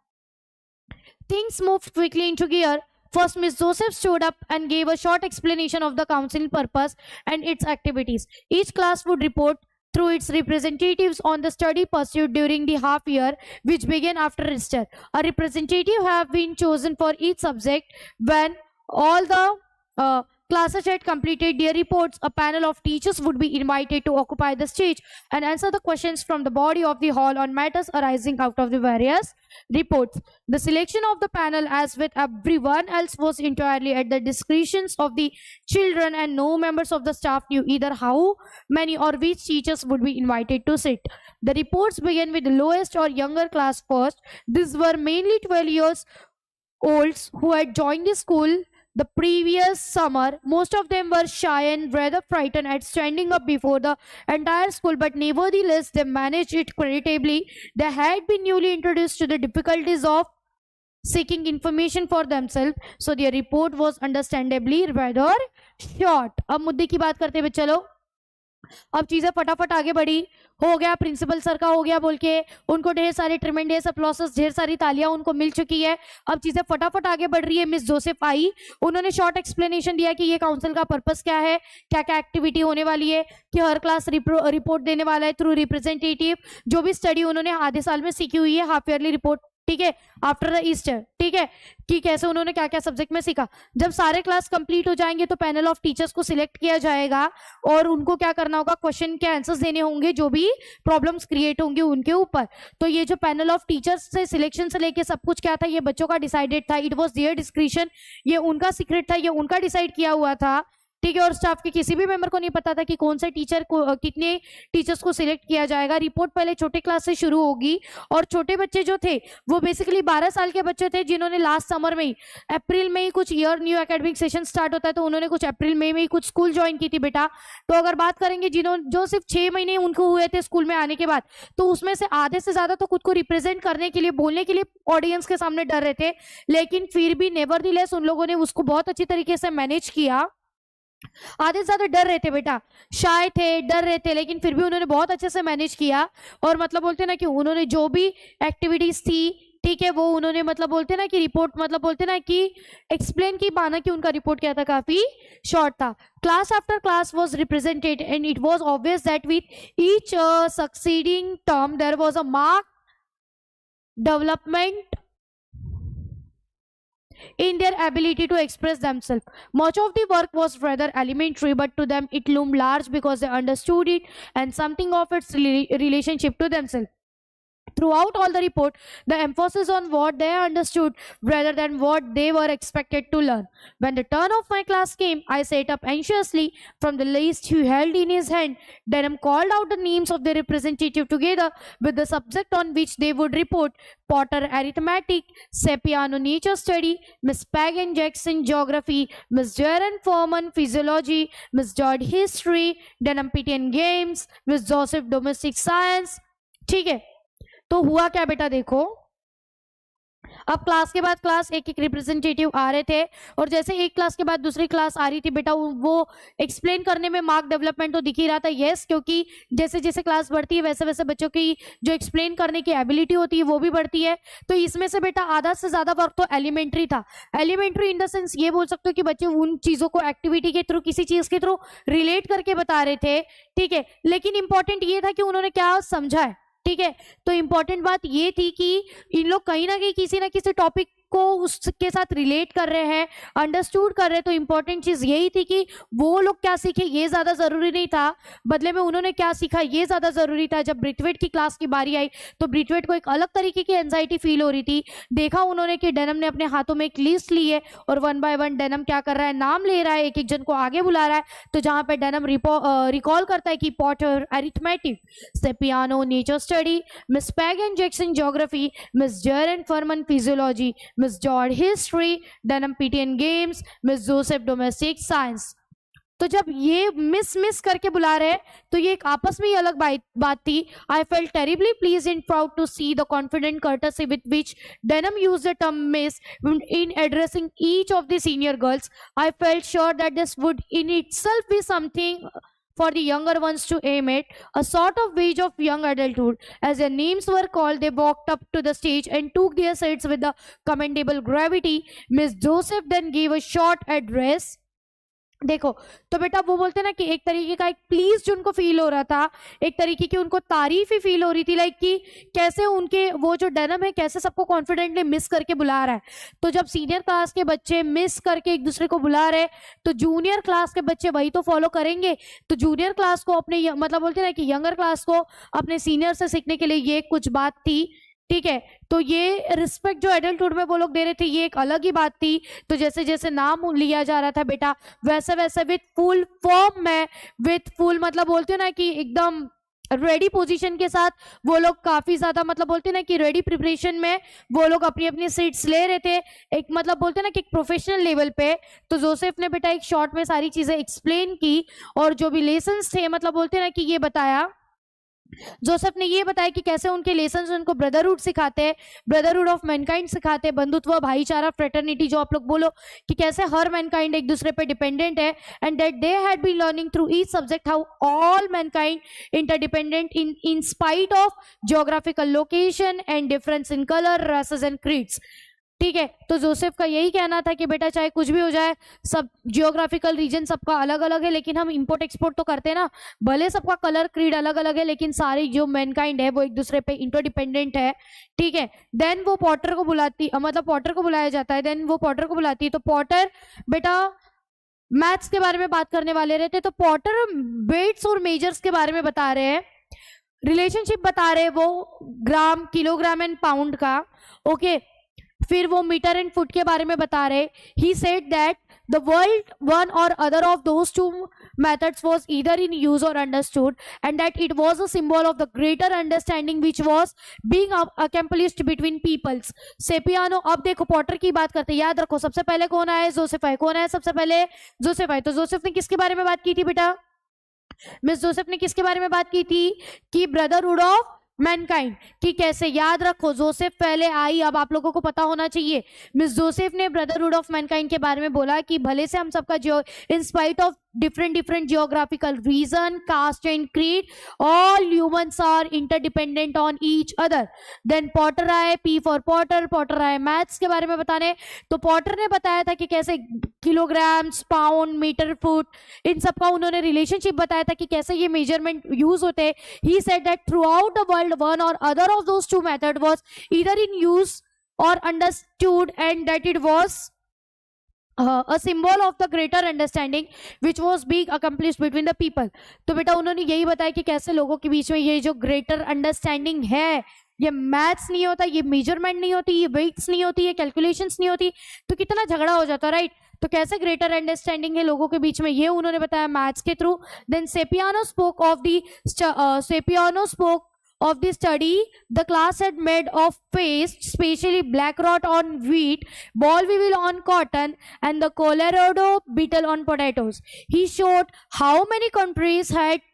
Things moved quickly into gear. First, Miss Joseph stood up and gave a short explanation of the council purpose and its activities. Each class would report through its representatives on the study pursued during the half year, which began after Easter. A representative have been chosen for each subject. When all the classes had completed their reports, a panel of teachers would be invited to occupy the stage and answer the questions from the body of the hall on matters arising out of the various reports. The selection of the panel, as with everyone else, was entirely at the discretion of the children, and no members of the staff knew either how many or which teachers would be invited to sit. The reports began with the lowest or younger class first. These were mainly 12 years olds who had joined the school the previous summer. Most of them were shy and rather frightened at standing up before the entire school, but nevertheless they managed it creditably. They had been newly introduced to the difficulties of seeking information for themselves, so their report was understandably rather short. अब मुद्दे की बात करते हुए चलो, अब चीजें फटाफट आगे बढ़ी। हो गया प्रिंसिपल सर का हो गया बोल के उनको ढेर सारे ट्रिमेंडियस अप्लॉसेस, ढेर सारी तालियां उनको मिल चुकी है। अब चीजें फटाफट आगे बढ़ रही है। मिस जोसेफ आई, उन्होंने शॉर्ट एक्सप्लेनेशन दिया कि ये काउंसिल का पर्पस क्या है, क्या क्या एक्टिविटी होने वाली है, कि हर क्लास रिपोर्ट देने वाला है थ्रू रिप्रेजेंटेटिव। जो भी स्टडी उन्होंने आधे साल में सीखी हुई है, हाफ ईयरली रिपोर्ट, ठीक है, आफ्टर द ईस्टर, ठीक है, कि कैसे उन्होंने क्या क्या सब्जेक्ट में सीखा। जब सारे क्लास कंप्लीट हो जाएंगे तो पैनल ऑफ टीचर्स को सिलेक्ट किया जाएगा और उनको क्या करना होगा, क्वेश्चन के आंसर्स देने होंगे जो भी प्रॉब्लम्स क्रिएट होंगे उनके ऊपर। तो ये जो पैनल ऑफ टीचर्स से सिलेक्शन से लेके सब कुछ क्या था, ये बच्चों का डिसाइडेड था। इट वॉज देयर डिस्क्रिप्शन, ये उनका सीक्रेट था, ये उनका डिसाइड किया हुआ था, ठीक है। और स्टाफ के किसी भी मेंबर को नहीं पता था कि कौन से टीचर को, कितने टीचर्स को सिलेक्ट किया जाएगा। रिपोर्ट पहले छोटे क्लास से शुरू होगी और छोटे बच्चे जो थे वो बेसिकली 12 साल के बच्चे थे जिन्होंने लास्ट समर में ही, अप्रैल में ही कुछ year new academic session start होता है तो उन्होंने कुछ अप्रैल मई में ही कुछ स्कूल ज्वाइन की थी बेटा। तो अगर बात करेंगे जो सिर्फ 6 महीने उनको हुए थे स्कूल में आने के बाद, तो उसमें से आधे से ज्यादा तो खुद को रिप्रेजेंट करने के लिए, बोलने के लिए ऑडियंस के सामने डर रहे थे, लेकिन फिर भी नेवरदीलेस उन लोगों ने उसको बहुत अच्छी तरीके से मैनेज किया आधे से ज्यादा डर रहे थे बेटा, शाय थे, डर रहे थे, लेकिन फिर भी उन्होंने बहुत अच्छे से मैनेज किया। और मतलब बोलते ना कि उन्होंने जो भी एक्टिविटीज थी, ठीक है, वो उन्होंने मतलब बोलते ना कि रिपोर्ट, मतलब बोलते ना कि एक्सप्लेन की, माना कि उनका रिपोर्ट क्या था, काफी शॉर्ट था। Class after class was represented and it was obvious that with each succeeding term there was a mark development in their ability to express themselves. Much of the work was rather elementary, but to them it loomed large because they understood it and something of its relationship to themselves. Throughout all the report, the emphasis on what they understood rather than what they were expected to learn. When the turn of my class came, I sat up anxiously from the list he held in his hand. Denham called out the names of the representative together with the subject on which they would report: Potter arithmetic, Sepiano nature study, Miss Pagan Jackson geography, Miss Jaren Furman physiology, Miss George history, Denham Pitian games, Miss Joseph domestic science. ठीक है, तो हुआ क्या बेटा, देखो अब class के बाद क्लास एक एक रिप्रेजेंटेटिव आ रहे थे, और जैसे एक क्लास के बाद दूसरी क्लास आ रही थी बेटा, वो एक्सप्लेन करने में मार्क डेवलपमेंट तो दिख ही रहा था, यस, क्योंकि जैसे जैसे क्लास बढ़ती है वैसे वैसे बच्चों की जो एक्सप्लेन करने की एबिलिटी होती है वो भी बढ़ती है। तो इसमें से बेटा आधा से ज्यादा वर्क तो एलिमेंट्री था। एलिमेंट्री इन द सेंस ये बोल सकते हो कि बच्चे उन चीजों को एक्टिविटी के थ्रू, किसी चीज के थ्रू रिलेट करके बता रहे थे, ठीक है, लेकिन इंपॉर्टेंट ये था कि उन्होंने क्या समझा है, ठीक है। तो इंपॉर्टेंट बात ये थी कि इन लोग कहीं ना कहीं किसी ना किसी टॉपिक को उसके साथ रिलेट कर रहे हैं, अंडरस्टूड कर रहे हैं। तो इंपॉर्टेंट चीज यही थी कि वो लोग क्या सीखे ये ज्यादा जरूरी नहीं था, बदले में उन्होंने क्या सीखा ये ज्यादा जरूरी था। जब ब्रिथवेट की क्लास की बारी आई तो ब्रिथवेट को एक अलग तरीके की एंजाइटी फील हो रही थी। देखा उन्होंने कि डेनम ने अपने हाथों में एक लिस्ट ली है और वन बाय वन डेनम क्या कर रहा है, नाम ले रहा है, एक एक जन को आगे बुला रहा है। तो जहां पे डेनम रिकॉल करता है कि Potter arithmetic, Sapiano nature study, Miss Pagan Jackson geography, Miss Jeran Fernman physiology, Miss George history, Denham PT and games, Miss Joseph domestic science. तो जब ये मिस करके बुला रहे हैं तो ये एक आपस में ही अलग बात थी। I felt terribly pleased and proud to see the confident courtesy with which Denham used the term miss in addressing each of the senior girls. I felt sure that this would in itself be something for the younger ones to aim at, a sort of wage of young adulthood. As their names were called, they walked up to the stage and took their seats with the commendable gravity. Miss Joseph then gave a short address. देखो तो बेटा वो बोलते ना कि एक तरीके का एक प्लीज जो उनको फील हो रहा था, एक तरीके की उनको तारीफ ही फील हो रही थी, लाइक कि कैसे उनके वो जो डेनम है कैसे सबको कॉन्फिडेंटली मिस करके बुला रहा है। तो जब सीनियर क्लास के बच्चे मिस करके एक दूसरे को बुला रहे तो जूनियर क्लास के बच्चे वही तो फॉलो करेंगे। तो जूनियर क्लास को अपने मतलब बोलते ना कि यंगर क्लास को अपने सीनियर से सीखने के लिए ये कुछ बात थी, ठीक है। तो ये रिस्पेक्ट जो एडल्टहुड में वो लोग दे रहे थे ये एक अलग ही बात थी। तो जैसे जैसे नाम लिया जा रहा था बेटा वैसे वैसे विथ फुल फॉर्म में, विथ फुल मतलब बोलते हो ना कि एकदम रेडी पोजीशन के साथ वो लोग काफी ज्यादा मतलब बोलते ना कि रेडी प्रिपरेशन में वो लोग अपनी अपनी सीट्स ले रहे थे, एक मतलब बोलते ना कि एक प्रोफेशनल लेवल पे। तो जोसेफ ने बेटा एक शॉर्ट में सारी चीजें एक्सप्लेन की और जो भी लेसन्स थे मतलब बोलते ना कि ये बताया, जोसेफ ने ये बताया कि कैसे उनके लेसन्स उनको ब्रदरहुड सिखाते हैं, ब्रदरहुड ऑफ मैनकाइंड सिखाते हैं, बंधुत्व, भाईचारा, फ्रेटर्निटी जो आप लोग बोलो कि कैसे हर मैनकाइंड एक दूसरे पे डिपेंडेंट है, and that they had been learning through each subject how all mankind interdependent in spite of geographical location and difference in colour, races and creeds, ठीक है। तो जोसेफ का यही कहना था कि बेटा चाहे कुछ भी हो जाए, सब जियोग्राफिकल रीजन सबका अलग अलग है लेकिन हम इंपोर्ट एक्सपोर्ट तो करते हैं ना, भले सबका कलर क्रीड अलग अलग है लेकिन सारी जो मैनकाइंड है वो एक दूसरे पे इंटरडिपेंडेंट है, ठीक है। देन वो पॉटर को बुलाती, मतलब पॉटर को बुलाया जाता है, देन वो पॉटर को बुलाती है। तो पॉटर बेटा मैथ्स के बारे में बात करने वाले रहते, तो पॉटर वेट्स और मेजर्स के बारे में बता रहे हैं, रिलेशनशिप बता रहे हैं वो ग्राम, किलोग्राम एंड पाउंड का, ओके। फिर वो मीटर एंड फुट के बारे में बता रहे। He said that the world one or other of those two methods was either in use or understood, and that it was a symbol of the greater understanding which was being accomplished between peoples. सेपियानो, अब देखो Potter की बात करते हैं, याद रखो सबसे पहले कौन आया, जोसेफ आए। कौन आया सबसे पहले, जोसेफ आए। तो जोसेफ ने किसके बारे में बात की थी बेटा, मिस जोसेफ ने किसके बारे में बात की थी कि ब्रदरहुड ऑफ मैनकाइंड, कि कैसे, याद रखो जोसेफ पहले आई, अब आप लोगों को पता होना चाहिए। मिस जोसेफ ने ब्रदरहुड ऑफ मैनकाइंड के बारे में बोला कि भले से हम सबका जो इन spite of different geographical region, caste and creed, all humans are interdependent on each other. Then Potter आए, P for Potter आए मैथ्स के बारे में बताने. तो पॉटर ने बताया था कि कैसे किलोग्राम्स, पाउंड, मीटर, फुट, इन सब का उन्होंने रिलेशनशिप बताया था कि कैसे ये मेजरमेंट यूज होते हैं. He said that throughout the world one or other of those two method was either in use or understood, and that it was a symbol of the greater understanding which was being accomplished between the people. तो बेटा उन्होंने यही बताया कि कैसे लोगों के बीच में ये जो greater understanding है, ये मैथ्स नहीं होता, ये मेजरमेंट नहीं होती, ये वेट्स नहीं होती, ये कैलकुलेशंस नहीं होती, तो कितना झगड़ा हो जाता, राइट. तो कैसे ग्रेटर अंडरस्टैंडिंग है लोगों के बीच में, ये उन्होंने बताया मैथ्स के थ्रू. Then Sapiano spoke of the study the class had made of paste, especially black rot on wheat, boll weevil on cotton, and the Colorado beetle on potatoes. He showed how many countries had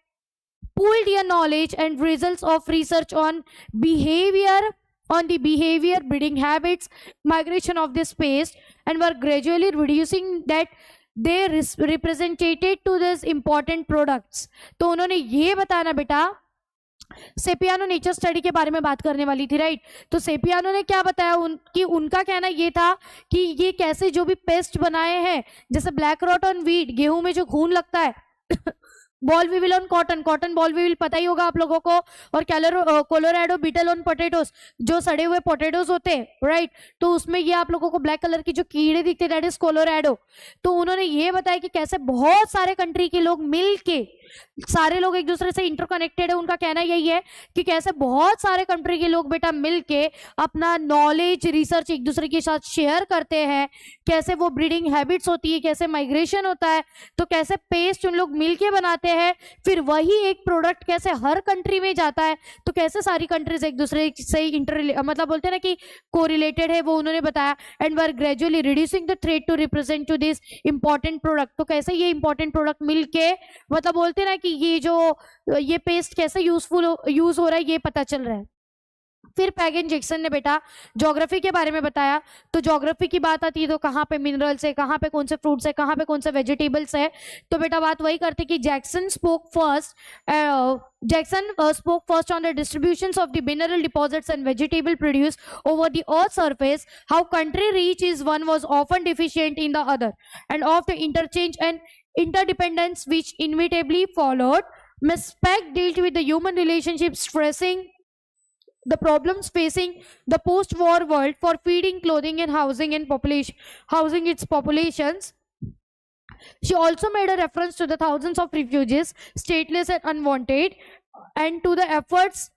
pooled their knowledge and results of research on the behavior, breeding habits, migration of this paste, and were gradually reducing that they represented to these important products. तो उन्होंने ये बताना बेटा, सेपियानो nature study के बारे में बात करने वाली थी, राइट. तो सेपियानो ने क्या बताया कि उनका कहना ये था कि ये कैसे जो भी पेस्ट बनाए हैं, जैसे ब्लैक रॉट ऑन वीट, गेहूं में जो घून लगता है, ball weevil on cotton ball weevil पता ही होगा आप लोगों को, और कोलोराडो बीटल ऑन पोटैटोस, जो सड़े हुए पोटैटोस होते हैं, राइट. तो उसमें ये आप लोगों को ब्लैक कलर की जो कीड़े दिखते हैं, दैट इज कोलोराडो. तो उन्होंने ये बताया कि कैसे बहुत सारे कंट्री के लोग मिल के, सारे लोग एक दूसरे से इंटरकनेक्टेड है. उनका कहना यही है कि कैसे बहुत सारे कंट्री के लोग बेटा मिलके अपना नॉलेज, रिसर्च एक दूसरे के साथ शेयर करते हैं, कैसे वो ब्रीडिंग हैबिट्स होती है, कैसे माइग्रेशन होता है, तो कैसे पेस्ट उन लोग मिलके बनाते हैं, फिर वही एक प्रोडक्ट कैसे हर कंट्री में जाता है, तो कैसे सारी कंट्रीज एक दूसरे से मतलब बोलते हैं ना कि कोरिलेटेड है, वो उन्होंने बताया. And were gradually reducing the thread to represent to this important product. तो कैसे ये इंपॉर्टेंट प्रोडक्ट मिलके मतलब बोलते ना कि ये पेस्ट कैसे यूज हो रहा है, ये पता चल रहा है. फिर पैग एंड जैक्सन ने बेटा ज्योग्राफी के बारे में बताया. तो ज्योग्राफी की बात आती है तो कहाँ पे मिनरल्स है, कहाँ पे कौन से फ्रूट्स है, कहाँ पे कौन से वेजिटेबल्स है. तो बेटा बात वही करते कि Jackson spoke first on the distributions of the mineral deposits and vegetable produce over the earth's surface, how country reach is one was often deficient in the other, and of the interchange and interdependence which inevitably followed. Miss Peck dealt with the human relationships, stressing the problems facing the post-war world for feeding, clothing, and housing its populations. She also made a reference to the thousands of refugees, stateless and unwanted, and to the efforts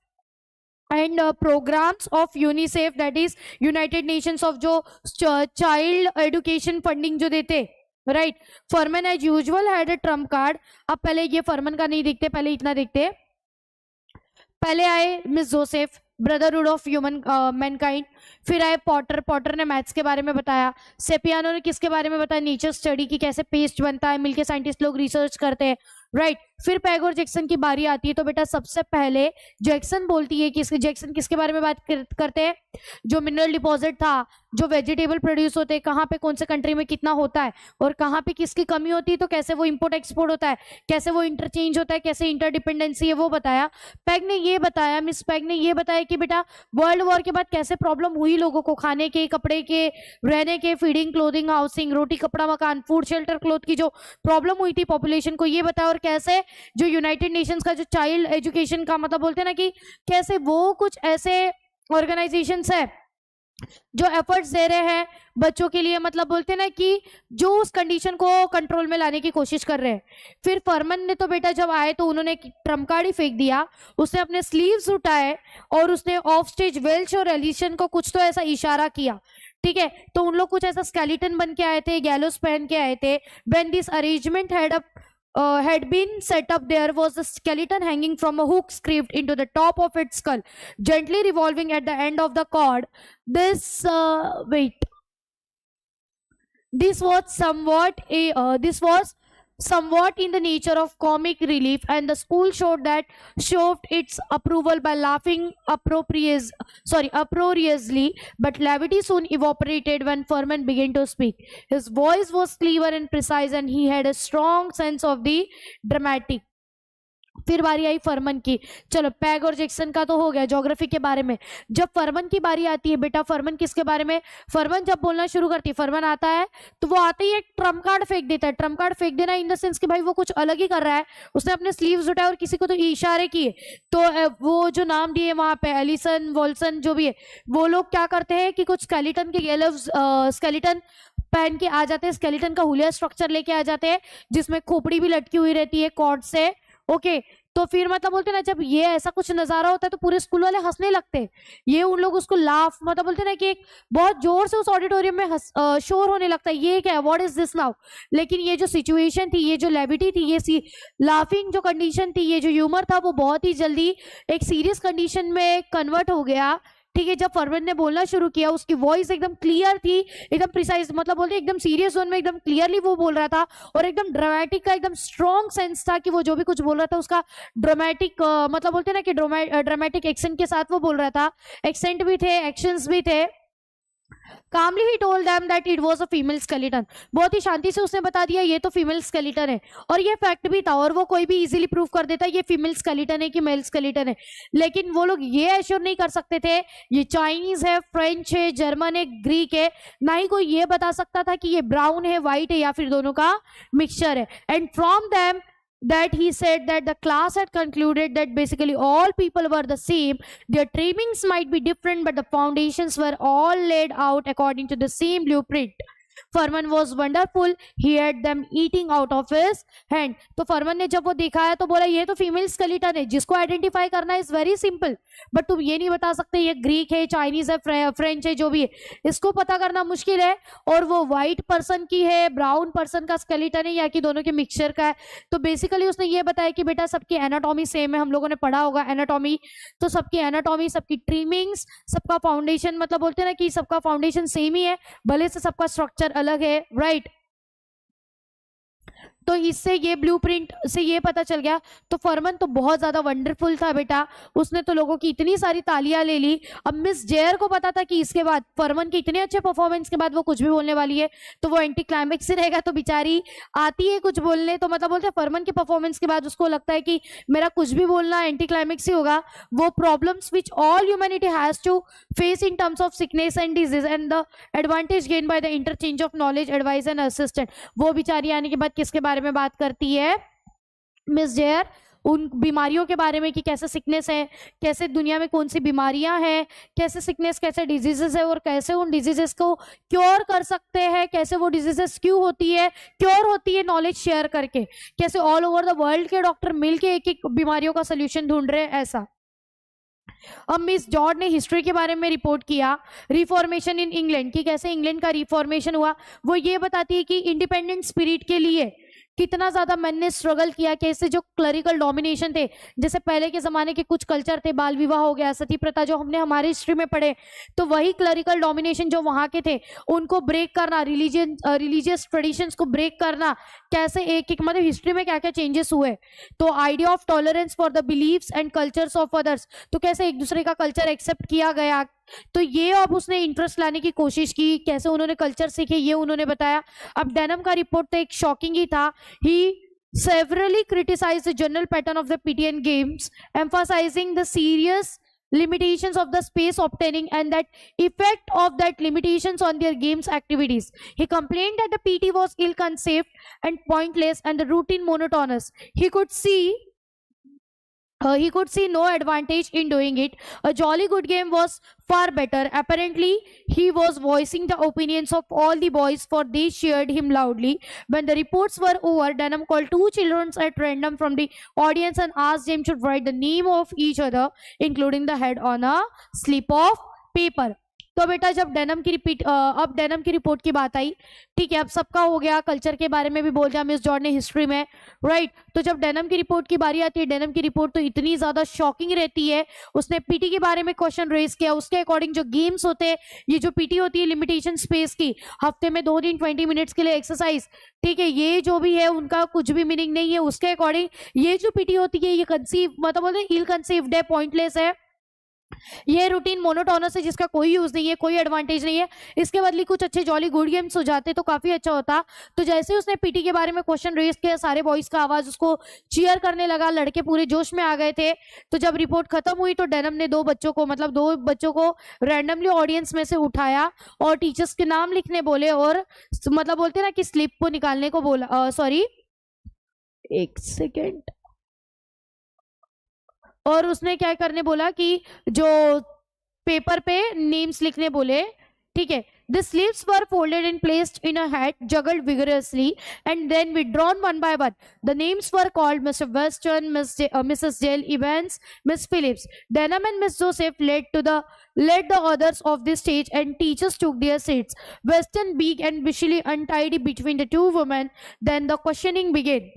and programs of UNICEF, that is United Nations, of जो child education funding जो देते, right. Furman as usual had a trump card. अब पहले ये Furman का नहीं दिखते, पहले इतना दिखते. पहले आए miss Joseph, brotherhood of human Mankind. फिर आए पॉटर ने मैथ्स के बारे में बताया. सेपियानो ने किसके बारे में बताया, नेचर स्टडी की, कैसे पेस्ट बनता है, मिलके साइंटिस्ट लोग रिसर्च करते हैं, राइट. फिर पैग और जैक्सन की बारी आती है. तो बेटा सबसे पहले जैक्सन बोलती है कि जैक्सन किसके बारे में बात करते हैं, जो मिनरल डिपॉजिट था, जो वेजिटेबल प्रोड्यूस होते हैं, कहाँ पे कौन से कंट्री में कितना होता है और कहाँ पे किसकी कमी होती है, तो कैसे वो इंपोर्ट एक्सपोर्ट होता है, कैसे वो इंटरचेंज होता है, कैसे इंटरडिपेंडेंसी है, वो बताया. पैग ने ये बताया, मिस पैग ने ये बताया कि बेटा वर्ल्ड वॉर के बाद कैसे प्रॉब्लम हुई लोगों को, खाने के, कपड़े के, रहने के, फीडिंग, क्लोथिंग, हाउसिंग, रोटी, कपड़ा, मकान, फूड, शेल्टर, क्लोथ की जो प्रॉब्लम हुई थी पॉपुलेशन को, ये बताया. और कैसे जो यूनाइटेड नेशंस का जो चाइल्ड एजुकेशन का मतलब बोलते हैं ना कि कैसे वो कुछ ऐसे ऑर्गेनाइजेशंस है जो एफर्ट्स दे रहे हैं बच्चों के लिए, मतलब बोलते हैं ना कि जो उस कंडीशन को कंट्रोल में लाने की कोशिश कर रहे हैं. फिर फरमन ने तो बेटा जब आए तो उन्होंने ट्रम्प कार्ड ही फेंक दिया. उसने अपने स्लीव्स उठाए और उसने ऑफ स्टेज वेल्श और एलिशन को कुछ तो ऐसा इशारा किया, ठीक है. तो उन लोग कुछ ऐसा स्केलेटन बन के आए थे, गैलोस पहन के आए थे. When this arrangement had been set up, there was a skeleton hanging from a hook screwed into the top of its skull, gently revolving at the end of the cord. This was somewhat in the nature of comic relief, and the school showed its approval by laughing uproariously, but levity soon evaporated when Furman began to speak. His voice was clear and precise, and he had a strong sense of the dramatic. फिर बारी आई Furman की। चलो peg और Jackson का तो हो गया geography के बारे में। जब फरमन की बारी आती है बेटा, फरमन किसके बारे में, फरमन जब बोलना शुरू करती है, फरमन आता है तो वो आते ही एक ट्रम्प कार्ड फेंक देता है। ट्रम्प कार्ड फेंक देना इन द सेंस कि भाई वो कुछ अलग ही कर रहा है, उसने अपने स्लीव्स उठाए और किसी को तो इशारे किए, तो वो जो नाम दिए वहां पे एलिसन वॉल्सन जो भी है, वो लोग क्या करते हैं कि कुछ स्केलेटन के स्केलेटन पहन के आ जाते हैं, स्केलेटन का हुलिया स्ट्रक्चर लेके आ जाते हैं जिसमें खोपड़ी भी लटकी हुई रहती है कॉर्ड से। ओके तो फिर मतलब बोलते ना, जब ये ऐसा कुछ नजारा होता है तो पूरे स्कूल वाले हंसने लगते हैं। ये उन लोग उसको लाफ मतलब बोलते ना कि एक बहुत जोर से उस ऑडिटोरियम में शोर होने लगता है, ये क्या है, व्हाट इज दिस नाउ। लेकिन ये जो सिचुएशन थी, ये जो लेविटी थी, ये लाफिंग जो कंडीशन थी, ये जो ह्यूमर था, वो बहुत ही जल्दी एक सीरियस कंडीशन में कन्वर्ट हो गया। ठीक है, जब फरमन ने बोलना शुरू किया, उसकी वॉइस एकदम क्लियर थी, एकदम प्रिसाइज, मतलब बोलते एकदम सीरियस जोन में एकदम क्लियरली वो बोल रहा था, और एकदम ड्रामेटिक का एकदम स्ट्रॉन्ग सेंस था कि वो जो भी कुछ बोल रहा था उसका ड्रामेटिक मतलब बोलते ना कि ड्रामेटिक एक्सेंट के साथ वो बोल रहा था। एक्सेंट भी थे, एक्शंस भी थे। Calmly he told them that it was a female skeleton. बहुत ही शांति से उसने बता दिया ये तो फीमेल स्केलेटन है, और ये फैक्ट भी था, और वो कोई भी इजीली प्रूव कर देता ये फीमेल स्केलेटन है कि मेल स्केलेटन है। लेकिन वो लोग ये एश्योर नहीं कर सकते थे ये चाइनीज है, फ्रेंच है, जर्मन है, ग्रीक है, ना ही कोई ये बता सकता था कि ये ब्राउन है, व्हाइट है, या फिर दोनों का मिक्सचर है। And from them that he said that the class had concluded that basically all people were the same. Their trimmings might be different, but the foundations were all laid out according to the same blueprint. Furman was wonderful, he had them eating out of his hand. तो Furman ने जब वो देखा है तो बोला ये तो फीमेल स्केलेटन है, जिसको आइडेंटिफाई करना इज वेरी सिंपल, बट तुम ये नहीं बता सकते ये ग्रीक है, चाइनीज है, फ्रेंच है, जो भी है, इसको पता करना मुश्किल है, और वो व्हाइट पर्सन की है, ब्राउन पर्सन का स्केलेटन है, या कि दोनों के मिक्सचर का है। तो बेसिकली उसने ये बताया कि बेटा सबकी एनाटॉमी सेम है, हम लोगों ने पढ़ा होगा एनाटॉमी, तो सबकी एनाटॉमी, सबकी ट्रिमिंग्स, सबका फाउंडेशन, मतलब बोलते हैं ना कि सबका फाउंडेशन सेम ही है, भले से सबका स्ट्रक्चर अलग है, राइट। तो इससे ये ब्लूप्रिंट से ये पता चल गया। तो फरमन तो बहुत ज्यादा वंडरफुल था बेटा, उसने तो लोगों की इतनी सारी तालियां ले ली। अब मिस जेयर को पता था कि इसके बाद फरमन के इतने अच्छे परफॉर्मेंस के बाद वो कुछ भी बोलने वाली है, तो वो एंटी क्लाइमेक्स से रहेगा, तो बेचारी आती है कुछ बोलने, तो मतलब बोलते फरमन के परफॉर्मेंस के बाद उसको लगता है कि मेरा कुछ भी बोलना एंटी क्लाइमेक्स ही होगा। वो problems which all humanity has to face in terms of sickness and disease and the advantage gain by the interchange of knowledge, advice and assistant, वो बेचारी आने के बाद किसके बारे में बात करती है मिस जेयर, उन बीमारियों के बारे में कि कैसे सिकनेस है, कैसे दुनिया में कौन सी बीमारियां हैं, कैसे सिकनेस, कैसे डिजीजेस है, और कैसे उन डिजीजेस को क्योर कर सकते हैं, कैसे वो डिजीजेस क्यों होती है, क्योर होती है नॉलेज शेयर करके, कैसे ऑल ओवर द वर्ल्ड के डॉक्टर मिलके एक एक बीमारियों का सोल्यूशन ढूंढ रहे हैं, ऐसा। अब मिस जॉर्ज ने हिस्ट्री के बारे में रिपोर्ट किया, रिफॉर्मेशन इन इंग्लैंड, कि कैसे इंग्लैंड का रिफॉर्मेशन हुआ। वो ये बताती है कि इंडिपेंडेंट स्पिरिट के लिए कितना ज्यादा मैन ने स्ट्रगल किया, कैसे जो क्लरिकल डोमिनेशन थे, जैसे पहले के जमाने के कुछ कल्चर थे, बाल विवाह हो गया, सती प्रथा, जो हमने हमारी हिस्ट्री में पढ़े, तो वही क्लरिकल डोमिनेशन जो वहां के थे उनको ब्रेक करना, रिलीजियस ट्रेडिशंस को ब्रेक करना, कैसे एक एक मतलब हिस्ट्री में क्या क्या चेंजेस हुए। तो idea of tolerance for the beliefs and cultures of others, तो कैसे एक दूसरे का कल्चर एक्सेप्ट किया गया, तो ये अब उसने इंटरेस्ट लाने की कोशिश की, कैसे उन्होंने कल्चर सीखे ये उन्होंने बताया। अब डेनम का रिपोर्ट तो एक शॉकिंग ही था। ही severally criticized the general pattern of the PTN games, emphasizing the serious limitations of the space obtaining and that effect of that limitations on their games activities. He complained that the PT was ill-conceived and pointless and the routine monotonous. He could see no advantage in doing it. A jolly good game was far better. Apparently, he was voicing the opinions of all the boys, for they cheered him loudly. When the reports were over, Dunham called two children at random from the audience and asked them to write the name of each other, including the head, on a slip of paper. तो बेटा जब denim की अब denim की report की बात आई, ठीक है, अब सबका हो गया, कल्चर के बारे में भी बोल दिया मिस जॉर्ज ने हिस्ट्री में, राइट। तो जब डेनम की रिपोर्ट की बारी आती है, डेनम की रिपोर्ट तो इतनी ज्यादा शॉकिंग रहती है। उसने पीटी के बारे में क्वेश्चन रेज किया, उसके अकॉर्डिंग जो गेम्स होते हैं, ये जो पीटी होती है लिमिटेशन स्पेस की, हफ्ते में 2 दिन 20 मिनट्स के लिए एक्सरसाइज, ठीक है, ये जो भी है उनका कुछ भी मीनिंग नहीं है। उसके अकॉर्डिंग ये जो पीटी होती है ये कंसीव मतलब बोलते हैं इल कंसीव्ड है, पॉइंटलेस है, ये रूटीन मोनोटोनस है जिसका कोई यूज नहीं है, कोई एडवांटेज नहीं है। इसके बदले कुछ अच्छे जॉली गुड गेम्स हो जाते तो काफी अच्छा होता। तो जैसे उसने पीटी के बारे में क्वेश्चन रेज किया, सारे बॉयज का आवाज उसको चीयर करने लगा, लड़के पूरे जोश में आ गए थे। तो जब रिपोर्ट खत्म हुई तो डेनम ने दो बच्चों को रैंडमली ऑडियंस में से उठाया और टीचर्स के नाम लिखने बोले, और मतलब बोलते ना कि स्लिप को निकालने को बोला, सॉरी एक सेकेंड, और उसने क्या करने बोला कि जो पेपर पे नेम्स लिखने बोले, ठीक है। The sleeves were folded and placed in a hat, juggled vigorously, and then withdrawn one by one. The names were called Mr. Weston, Mrs. Jill Evans, Miss Phillips. Denham and Miss Joseph led the others off the stage, and teachers took their seats. Weston big and visually untidy between the two women. Then the questioning began.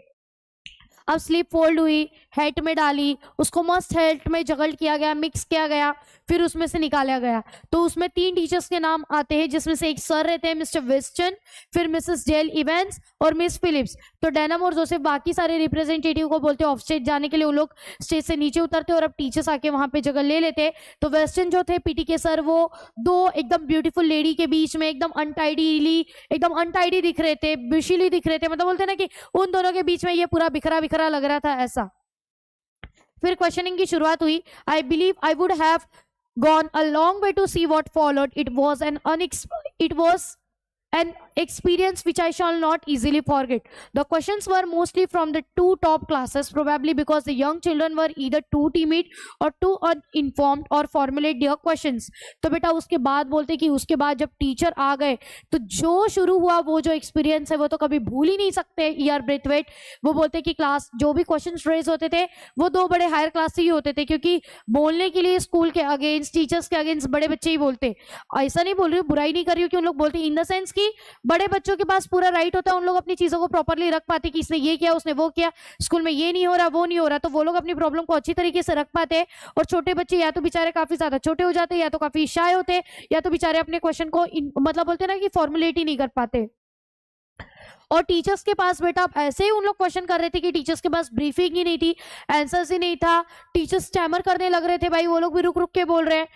अब sleep fold हुई, hate में डाली, उसको मस्त hate में जगल्ड किया गया, mix किया गया, फिर उसमें से निकाला गया। तो उसमें 3 टीचर्स के नाम आते हैं, जिसमें से एक सर रहते हैं मिस्टर वेस्टन, फिर मिसेस जेल इवेंस और मिस फिलिप्स। तो डेनम और जोसेफ बाकी सारे रिप्रेजेंटेटिव को बोलते ऑफ स्टेज जाने के लिए, उन लोग स्टेज से नीचे उतरते और अब टीचर्स आके वहां पे जगह ले लेते। तो वेस्टन जो थे पीटी के सर, वो 2 एकदम ब्यूटीफुल लेडी के बीच में एकदम अनटाइडी दिख रहे थे, बिशिली दिख रहे थे, मतलब बोलते ना कि उन दोनों के बीच में ये पूरा बिखरा बिखरा लग रहा था ऐसा। फिर क्वेश्चनिंग की शुरुआत हुई। I believe I would have gone a long way to see what followed. It was an experience which I shall not easily forget. The questions were mostly from the 2 top classes, probably because the young children were either too timid or too uninformed or formulate their questions. तो बेटा उसके बाद बोलते कि उसके बाद जब teacher आ गए तो जो शुरू हुआ वो जो एक्सपीरियंस है वो तो कभी भूल ही नहीं सकते ईयर ब्रेथ वेट। वो बोलते कि क्लास जो भी क्वेश्चंस रेज होते थे वो 2 बड़े हायर क्लास से ही होते थे, क्योंकि बोलने के लिए स्कूल के अगेंस्ट, टीचर्स के अगेंस्ट बड़े बच्चे ही बोलते। ऐसा नहीं बोल रही हूँ, बुराई नहीं कर रही हूँ कि उन लोग बोलते, इन द सेंस कि बड़े बच्चों के पास पूरा राइट होता है, उन लोग अपनी चीजों को प्रॉपरली रख पाते कि इसने ये किया, उसने वो किया, स्कूल में ये नहीं हो रहा, वो नहीं हो रहा, तो वो लोग अपनी प्रॉब्लम को अच्छी तरीके से रख पाते। और छोटे बच्चे या तो बेचारे काफी ज्यादा छोटे हो जाते, या तो काफी शाय होते, या तो बेचारे अपने क्वेश्चन को मतलब बोलते ना कि फॉर्मुलेट ही नहीं कर पाते। और टीचर्स के पास बेटा ऐसे ही उन लोग क्वेश्चन कर रहे थे कि टीचर्स के पास ब्रीफिंग ही नहीं थी, आंसर्स ही नहीं था, टीचर्स स्टैमर करने लग रहे थे, भाई वो लोग भी रुक रुक के बोल रहे हैं,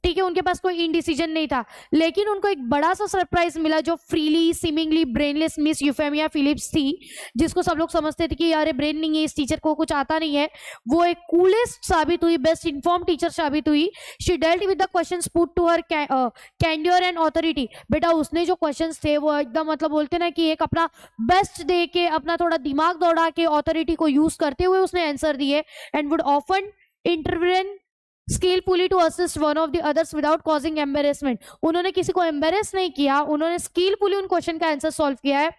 ठीक है, उनके पास कोई इंडिसीजन नहीं था। लेकिन उनको एक बड़ा सा सरप्राइज मिला, जो freely seemingly brainless Miss Euphemia Phillips थी, जिसको सब लोग समझते थे कि अरे ब्रेन नहीं है, इस टीचर को कुछ आता नहीं है, वो एक कूलेस्ट साबित हुई, बेस्ट इन्फॉर्म टीचर साबित हुई। She dealt with the questions put to her candour and authority. बेटा उसने जो क्वेश्चंस थे वो एकदम मतलब बोलते ना कि एक अपना बेस्ट दे के, अपना थोड़ा दिमाग दौड़ा के, ऑथोरिटी को यूज करते हुए उसने आंसर दिए। And would often intervene skillfully to assist one of the others without causing embarrassment. उन्होंने किसी को embarrass नहीं किया, उन्होंने skillfully उन क्वेश्चन का आंसर सॉल्व किया है।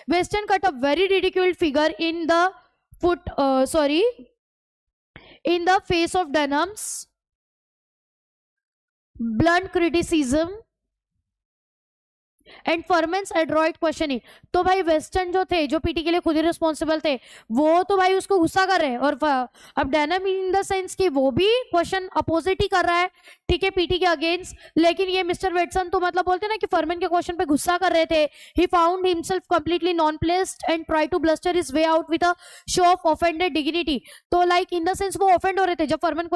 Weston cut a very ridiculed figure in the face of Denham's blunt criticism and Fernman's adroit questioning. तो भाई वेस्टर्न जो थे, जो पीटी के लिए खुद ही रिस्पॉन्सिबल थे, वो तो भाई उसको गुस्सा कर रहे हैं। और अब डेनम इन द सेंस कि वो भी क्वेश्चन अपोजिट ही कर रहा है, ठीक है, पीटी के अगेंस्ट। लेकिन ये मिस्टर वेटसन तो मतलब बोलते ना कि फॉरमेन के क्वेश्चन पे गुस्सा कर रहे थे। He found himself completely nonplussed and try to bluster his way out with a show of offended dignity. तो लाइक इन द सेंस वो ऑफेंड हो रहे थे। जब फॉरमेन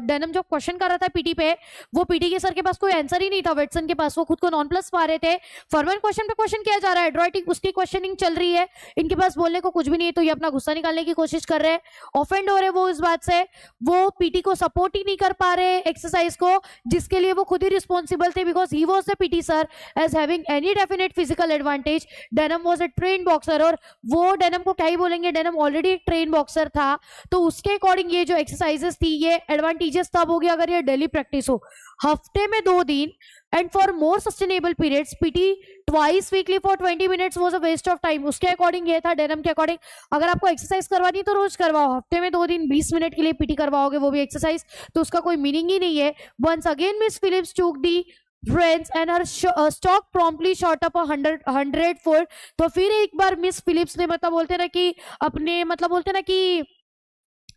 डेनम जो क्वेश्चन कर रहा था पीटी पे, वो पीटी के सर के पास कोई आंसर ही नहीं था वेटसन के पास, वो खुद को नॉन प्लस पा रहे थे। फॉरमैन क्वेश्चन पे क्वेश्चन किया जा रहा है, एड्रॉइटिंग उसकी क्वेश्चनिंग चल रही है, इनके पास बोलने को कुछ भी नहीं है, तो ये अपना गुस्सा निकालने की कोशिश कर रहे हैं, ऑफेंड हो रहे हैं वो इस बात से। वो पीटी को सपोर्ट ही नहीं कर पा रहे एक्सरसाइज को, जिसके लिए वो खुद ही रिस्पॉन्सिबल थे, because he was the PT sir as having any definite physical advantage. Denham was a train boxer, और वो डेनम को क्या ही बोलेंगे, डेनम ऑलरेडी एक ट्रेन बॉक्सर था। तो उसके अकॉर्डिंग ये जो एक्सरसाइजेस थी ये एडवांटेजेस तब होगी अगर ये डेली प्रैक्टिस हो। हफ्ते में 2 दिन, and for more sustainable periods PT twice weekly for 20 minutes was a waste of time. उसके अकॉर्डिंग ये था, डेनम के अकॉर्डिंग, अगर आपको एक्सरसाइज करवानी है तो रोज करवाओ, हफ्ते में 2 दिन 20 मिनट के लिए पीटी करवाओगे, वो भी एक्सरसाइज, तो उसका कोई मीनिंग ही नहीं है। Once again Miss Phillips took the friends and her stock promptly shot up 100 fold. तो फिर एक बार मिस फिलिप्स ने मतलब बोलते ना कि अपने मतलब बोलते ना कि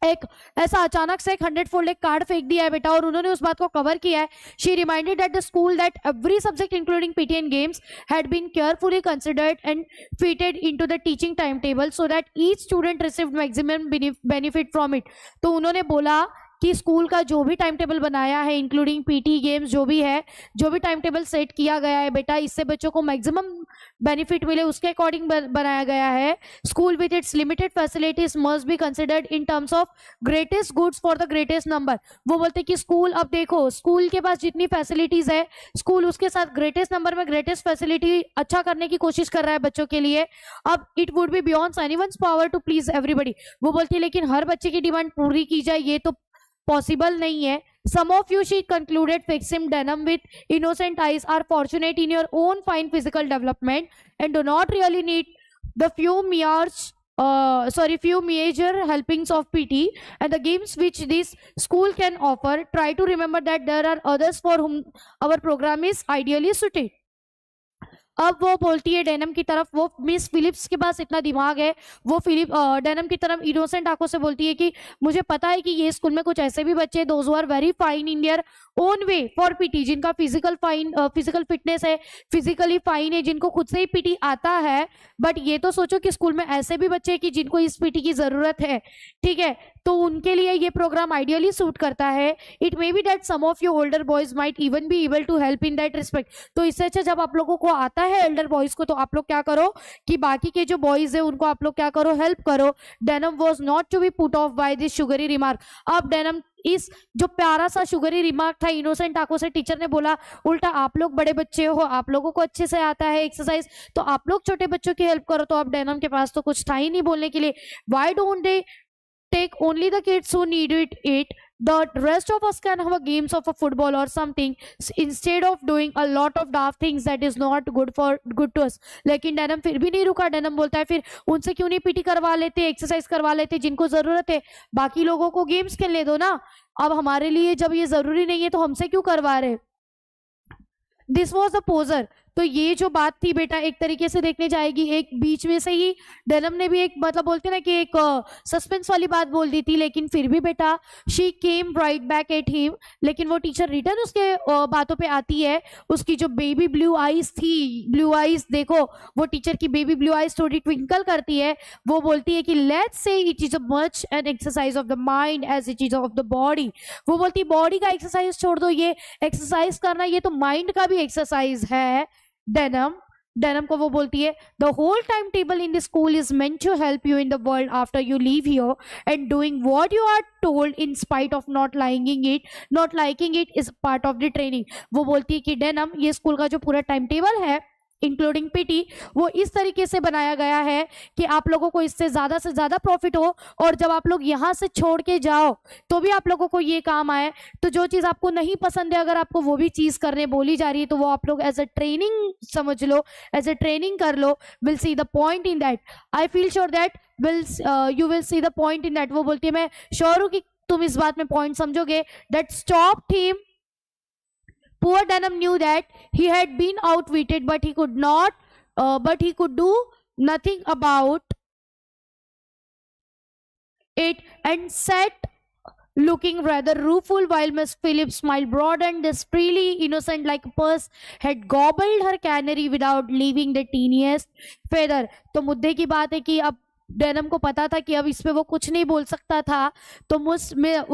एक ऐसा अचानक से एक 100 फोल्ड एक कार्ड फेंक दिया है बेटा, और उन्होंने उस बात को कवर किया है। She reminded that the school that every subject including PT and games had been carefully considered and fitted into the teaching time table so that each student received maximum benefit from it. तो उन्होंने बोला कि school का जो भी time table बनाया है including PT games जो भी है, जो भी टाइम टेबल सेट किया गया है बेटा, इससे बच्चों को मैक्सिमम बेनिफिट मिले उसके अकॉर्डिंग बनाया गया है। School with its limited facilities must be considered in terms of greatest goods for the greatest number. वो बोलते कि स्कूल, अब देखो स्कूल के पास जितनी फैसिलिटीज है, स्कूल उसके साथ ग्रेटेस्ट नंबर में ग्रेटेस्ट फैसिलिटी अच्छा करने की कोशिश कर रहा है बच्चों के लिए। अब it would be beyond anyone's power to please everybody. वो बोलती है लेकिन हर बच्चे की डिमांड पूरी की जाए ये तो पॉसिबल नहीं है। Some of you, she concluded, fixing Denham with innocent eyes, are fortunate in your own fine physical development and do not really need the few major helpings of PT and the games which this school can offer. Try to remember that there are others for whom our program is ideally suited. अब वो बोलती है denim की तरफ, वो miss Philips के पास इतना दिमाग है, वो डेनम की तरफ इनोसेंट आंखों से बोलती है कि मुझे पता है कि ये स्कूल में कुछ ऐसे भी बच्चे हैं, those are very fine in their own way for PT, जिनका फिजिकल फिटनेस है, फिजिकली फाइन है, जिनको खुद से ही पीटी आता है। बट ये तो सोचो कि स्कूल में ऐसे भी बच्चे हैं कि जिनको इस पीटी की जरूरत है, ठीक है, तो उनके लिए ये प्रोग्राम आइडियली सूट करता है। It may be that some of your older boys might even be able to help in that respect. तो इससे अच्छा जब आप लोगों को आता है एल्डर बॉयज को, तो आप लोग क्या करो कि बाकी के जो बॉयज है उनको आप लोग क्या करो, हेल्प करो। Denham was not to be put off by this sugary remark. अब डेनम इस जो प्यारा सा शुगरी रिमार्क था इनोसेंट आंखों से, टीचर ने बोला उल्टा आप लोग बड़े बच्चे हो, आप लोगों को अच्छे से आता है एक्सरसाइज, तो आप लोग छोटे बच्चों की हेल्प करो। तो अब डेनम के पास तो कुछ था ही नहीं बोलने के लिए। Why don't they take only the kids who need it? The rest of us can have a games of a football or something instead of doing a lot of daft things that is not good to us. लेकिन denim फिर भी नहीं रुका। Denim बोलता है फिर उनसे क्यों नहीं पीटी करवा लेते, एक्सरसाइज करवा लेते, जिनको जरूरत है। बाकी लोगों को गेम्स खेलने दो ना, अब हमारे लिए जब ये जरूरी नहीं है तो हमसे क्यों करवा रहे। This was a पोजर। तो ये जो बात थी बेटा एक तरीके से देखने जाएगी, एक बीच में से ही डेनम ने भी एक मतलब बोलते ना कि एक सस्पेंस वाली बात बोल दी थी, लेकिन फिर भी बेटा she came right back at him. लेकिन वो टीचर रिटर्न उसके बातों पे आती है। उसकी जो बेबी ब्लू आईज थी, ब्लू आईज देखो, वो टीचर की बेबी ब्लू आईज थोड़ी ट्विंकल करती है। वो बोलती है कि let's say it is a much an exercise of the mind as it is of the body. वो बोलती है बॉडी का एक्सरसाइज छोड़ दो, ये एक्सरसाइज करना ये तो माइंड का भी एक्सरसाइज है। डेनम को वो बोलती है the whole time table in the school is meant to help you in the world after you leave here and doing what you are told in spite of not liking it is part of the training. वो बोलती है कि denim, ये school का जो पूरा time table है including PT, वो इस तरीके से बनाया गया है कि आप लोगों को इससे ज्यादा प्रॉफिट हो, और जब आप लोग यहाँ से छोड़ के जाओ तो भी आप लोगों को ये काम आए। तो जो चीज आपको नहीं पसंद है, अगर आपको वो भी चीज करने बोली जा रही है, तो वो आप लोग एज अ ट्रेनिंग समझ लो, एज अ ट्रेनिंग कर लो। Will see the point in that, I feel sure that you will see the point in that. वो बोलती है मैं श्योर हूं कि तुम इस बात में पॉइंट समझोगे। That stop him. Poor Denham knew that he had been outwitted, but he could do nothing about it, and sat looking rather rueful while Miss Phillips smiled broad and desperately innocent like a purse had gobbled her canary without leaving the teeniest feather. तो मुद्दे की बात है कि अब denim को पता था कि अब इस पे वो कुछ नहीं बोल सकता था, तो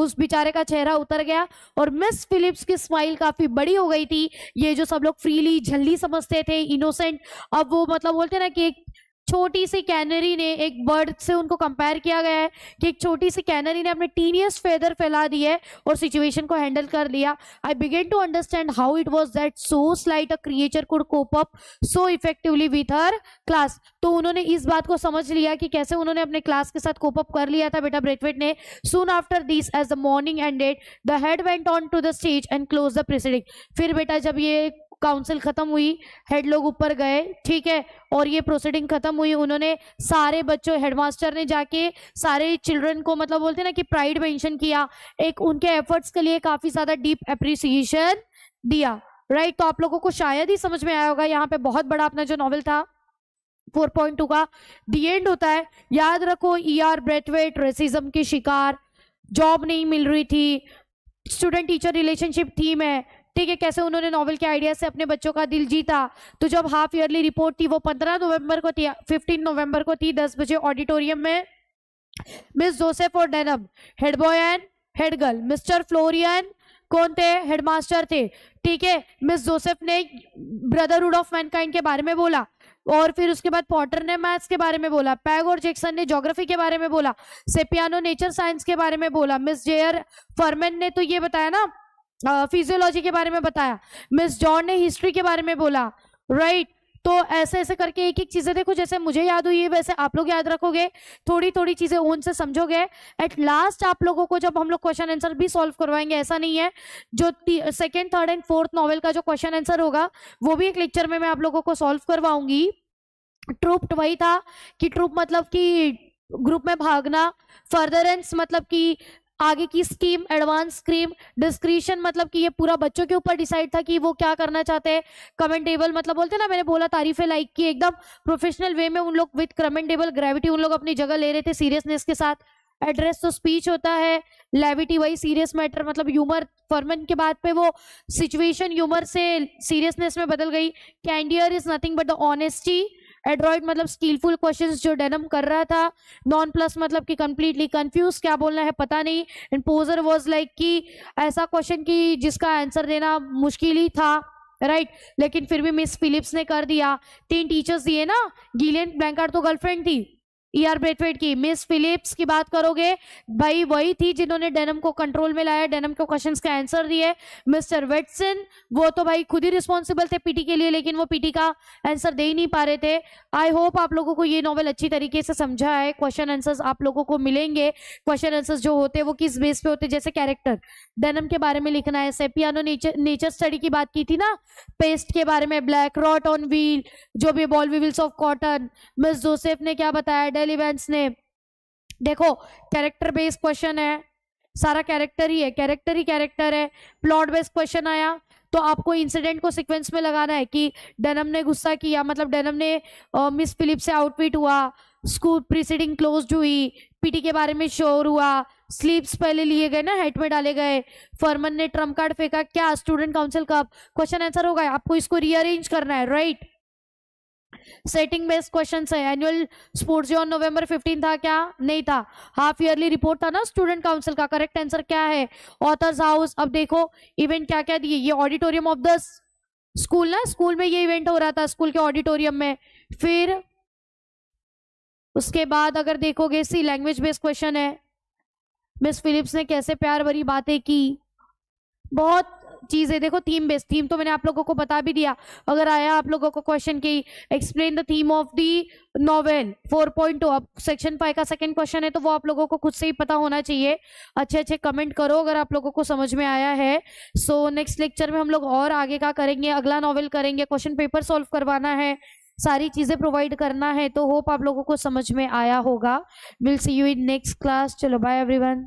उस बेचारे का चेहरा उतर गया और मिस फिलिप्स की स्माइल काफी बड़ी हो गई थी। ये जो सब लोग फ्रीली झल्ली समझते थे, इनोसेंट, अब वो मतलब बोलते ना कि एक छोटी सी कैनरी ने, एक बर्ड से उनको कंपेयर किया गया है कि एक छोटी सी कैनरी ने अपने टीनियस्ट फेदर फैला दी है और सिचुएशन को हैंडल कर लिया. I begin to understand how it was that so slight a creature could cope up so effectively with her class. तो उन्होंने इस बात को समझ लिया कि कैसे उन्होंने अपने क्लास के साथ कोप अप कर लिया था बेटा ब्रेथवेट ने. Soon after this as the morning ended the head went on to the stage and close the proceeding. फिर बेटा जब ये काउंसिल खत्म हुई, हेड लोग ऊपर गए, ठीक है, और ये प्रोसीडिंग खत्म हुई, उन्होंने सारे बच्चों, हेडमास्टर ने जाके सारे चिल्ड्रन को मतलब बोलते हैं ना कि प्राइड मेंशन किया, एक उनके एफर्ट्स के लिए काफी ज्यादा डीप अप्रिसिएशन दिया. राइट, तो आप लोगों को शायद ही समझ में आया होगा. यहाँ पे बहुत बड़ा अपना जो नॉवेल था 4.2 का दी एंड होता है. याद रखो, ER ब्रेथवेट रेसिज्म के शिकार, जॉब नहीं मिल रही थी, स्टूडेंट टीचर रिलेशनशिप थीम है, ठीक है, कैसे उन्होंने नॉवेल के आइडिया से अपने बच्चों का दिल जीता. तो जब हाफ ईयरली रिपोर्ट थी वो 15 नवंबर को थी, 15 नवंबर को थी 10 बजे ऑडिटोरियम में. मिस जोसेफ और denim head boy and head girl. Mister Florian कौन थे? हेडमास्टर थे, ठीक है. मिस जोसेफ ने ब्रदरहुड ऑफ मैनकाइंड के बारे में बोला, और फिर उसके बाद पॉटर ने मैथ्स के बारे में बोला, पैग और जैक्सन ने ज्योग्राफी के बारे में बोला, सेपियानो नेचर साइंस के बारे में बोला, मिस जेयर फरमैन ने तो ये बताया ना फिजियोलॉजी के बारे में बताया, मिस जॉन ने हिस्ट्री के बारे में बोला. राइट, तो ऐसे ऐसे करके एक एक चीजें देखो, जैसे मुझे याद हुई है वैसे आप लोग याद रखोगे, थोड़ी थोड़ी चीजें उनसे समझोगे. एट लास्ट आप लोगों को जब हम लोग क्वेश्चन आंसर भी सॉल्व करवाएंगे, ऐसा नहीं है, जो second, third and fourth novel का जो क्वेश्चन आंसर होगा वो भी एक लेक्चर में मैं आप लोगों को सॉल्व करवाऊंगी. ट्रूप वही था कि ट्रूप मतलब कि ग्रुप में भागना, फर्दरेंस मतलब कि आगे की स्कीम, एडवांस स्कीम, डिस्क्रिशन मतलब कि ये पूरा बच्चों के ऊपर डिसाइड था कि वो क्या करना चाहते हैं, कमेंटेबल मतलब बोलते हैं ना, मैंने बोला तारीफे लाइक की, एकदम प्रोफेशनल वे में उन लोग विद कमेंटेबल ग्रेविटी उन लोग अपनी जगह ले रहे थे सीरियसनेस के साथ. एड्रेस तो स्पीच होता है, लेविटी वही सीरियस मैटर मतलब ह्यूमर, फॉर्मन के बाद पे वो सिचुएशन ह्यूमर से सीरियसनेस में बदल गई. Candour is nothing but the honesty. Adroit मतलब स्किलफुल क्वेश्चंस जो डेनम कर रहा था. नॉन प्लस मतलब कि कंप्लीटली कंफ्यूज, क्या बोलना है पता नहीं. एंड पोजर वाज लाइक कि ऐसा क्वेश्चन कि जिसका आंसर देना मुश्किल ही था. राइट, लेकिन फिर भी मिस फिलिप्स ने कर दिया. 3 टीचर्स दिए ना, गिलियन ब्लैंकार्ड तो गर्लफ्रेंड थी ER ब्रेथवेट की. मिस फिलिप्स की बात करोगे भाई, वही थी जिन्होंने डेनम को कंट्रोल में लाया, डेनम को क्वेश्चंस का आंसर दिए. मिस्टर वेटसन वो तो भाई खुद ही रिस्पॉन्सिबल थे पीटी के लिए, लेकिन वो पीटी का आंसर दे ही नहीं पा रहे थे. आई होप आप लोगों को ये नॉवेल अच्छी तरीके से समझा है. क्वेश्चन आंसर्स आप लोगों को मिलेंगे. क्वेश्चन आंसर्स जो होते हैं वो किस बेस पे होते हैं, जैसे कैरेक्टर डेनम के बारे में लिखना है, सेपियानो नेचर स्टडी की बात की थी ना, पेस्ट के बारे में, ब्लैक रॉट ऑन व्हील, जो भी ball wheels of cotton. Miss Joseph ने क्या बताया, इवेंट्स ने. देखो कैरेक्टर बेस्ड क्वेश्चन है, सारा कैरेक्टर ही है, कैरेक्टर ही कैरेक्टर है. प्लॉट बेस्ड क्वेश्चन आया तो आपको इंसिडेंट को सीक्वेंस में लगाना है कि डेनम ने गुस्सा किया, मतलब डेनम ने मिस फिलिप से आउटफिट हुआ, स्कूल प्रीसीडिंग क्लोज्ड हुई, पीटी के बारे में शोर हुआ, स्लीप्स पहले लिए गए ना, हेट में डाले गए, फॉर्मन ने ट्रम्प कार्ड फेंका, क्या स्टूडेंट काउंसिल कब. क्वेश्चन आंसर होगा, आपको इसको रीअरेंज करना है. राइट, सेटिंग बेस्ड क्वेश्चन है. Annual sports day on November 15 था क्या? नहीं था. हाफ ईयरली रिपोर्ट था ना स्टूडेंट काउंसिल का, करेक्ट आंसर क्या है? Authors house. अब देखो इवेंट क्या क्या दिए, ये ऑडिटोरियम ऑफ द स्कूल ना, स्कूल में ये इवेंट हो रहा था, स्कूल के ऑडिटोरियम में. फिर उसके बाद अगर देखोगे सी लैंग्वेज बेस्ड क्वेश्चन है, मिस फिलिप्स ने कैसे प्यार भरी बातें की, बहुत चीजें. देखो थीम बेस्ड, थीम तो मैंने आप लोगों को बता भी दिया. अगर आया आप लोगों को क्वेश्चन की explain the theme of the novel 4.2, अब सेक्शन 5 का सेकंड क्वेश्चन है तो वो आप लोगों को खुद से ही पता होना चाहिए. अच्छे अच्छे कमेंट करो अगर आप लोगों को समझ में आया है. सो नेक्स्ट लेक्चर में हम लोग और आगे का करेंगे, अगला नॉवेल करेंगे, क्वेश्चन पेपर सॉल्व करवाना है, सारी चीजें प्रोवाइड करना है. तो होप आप लोगों को समझ में आया होगा. Will see you in next class. चलो बाय एवरीवन.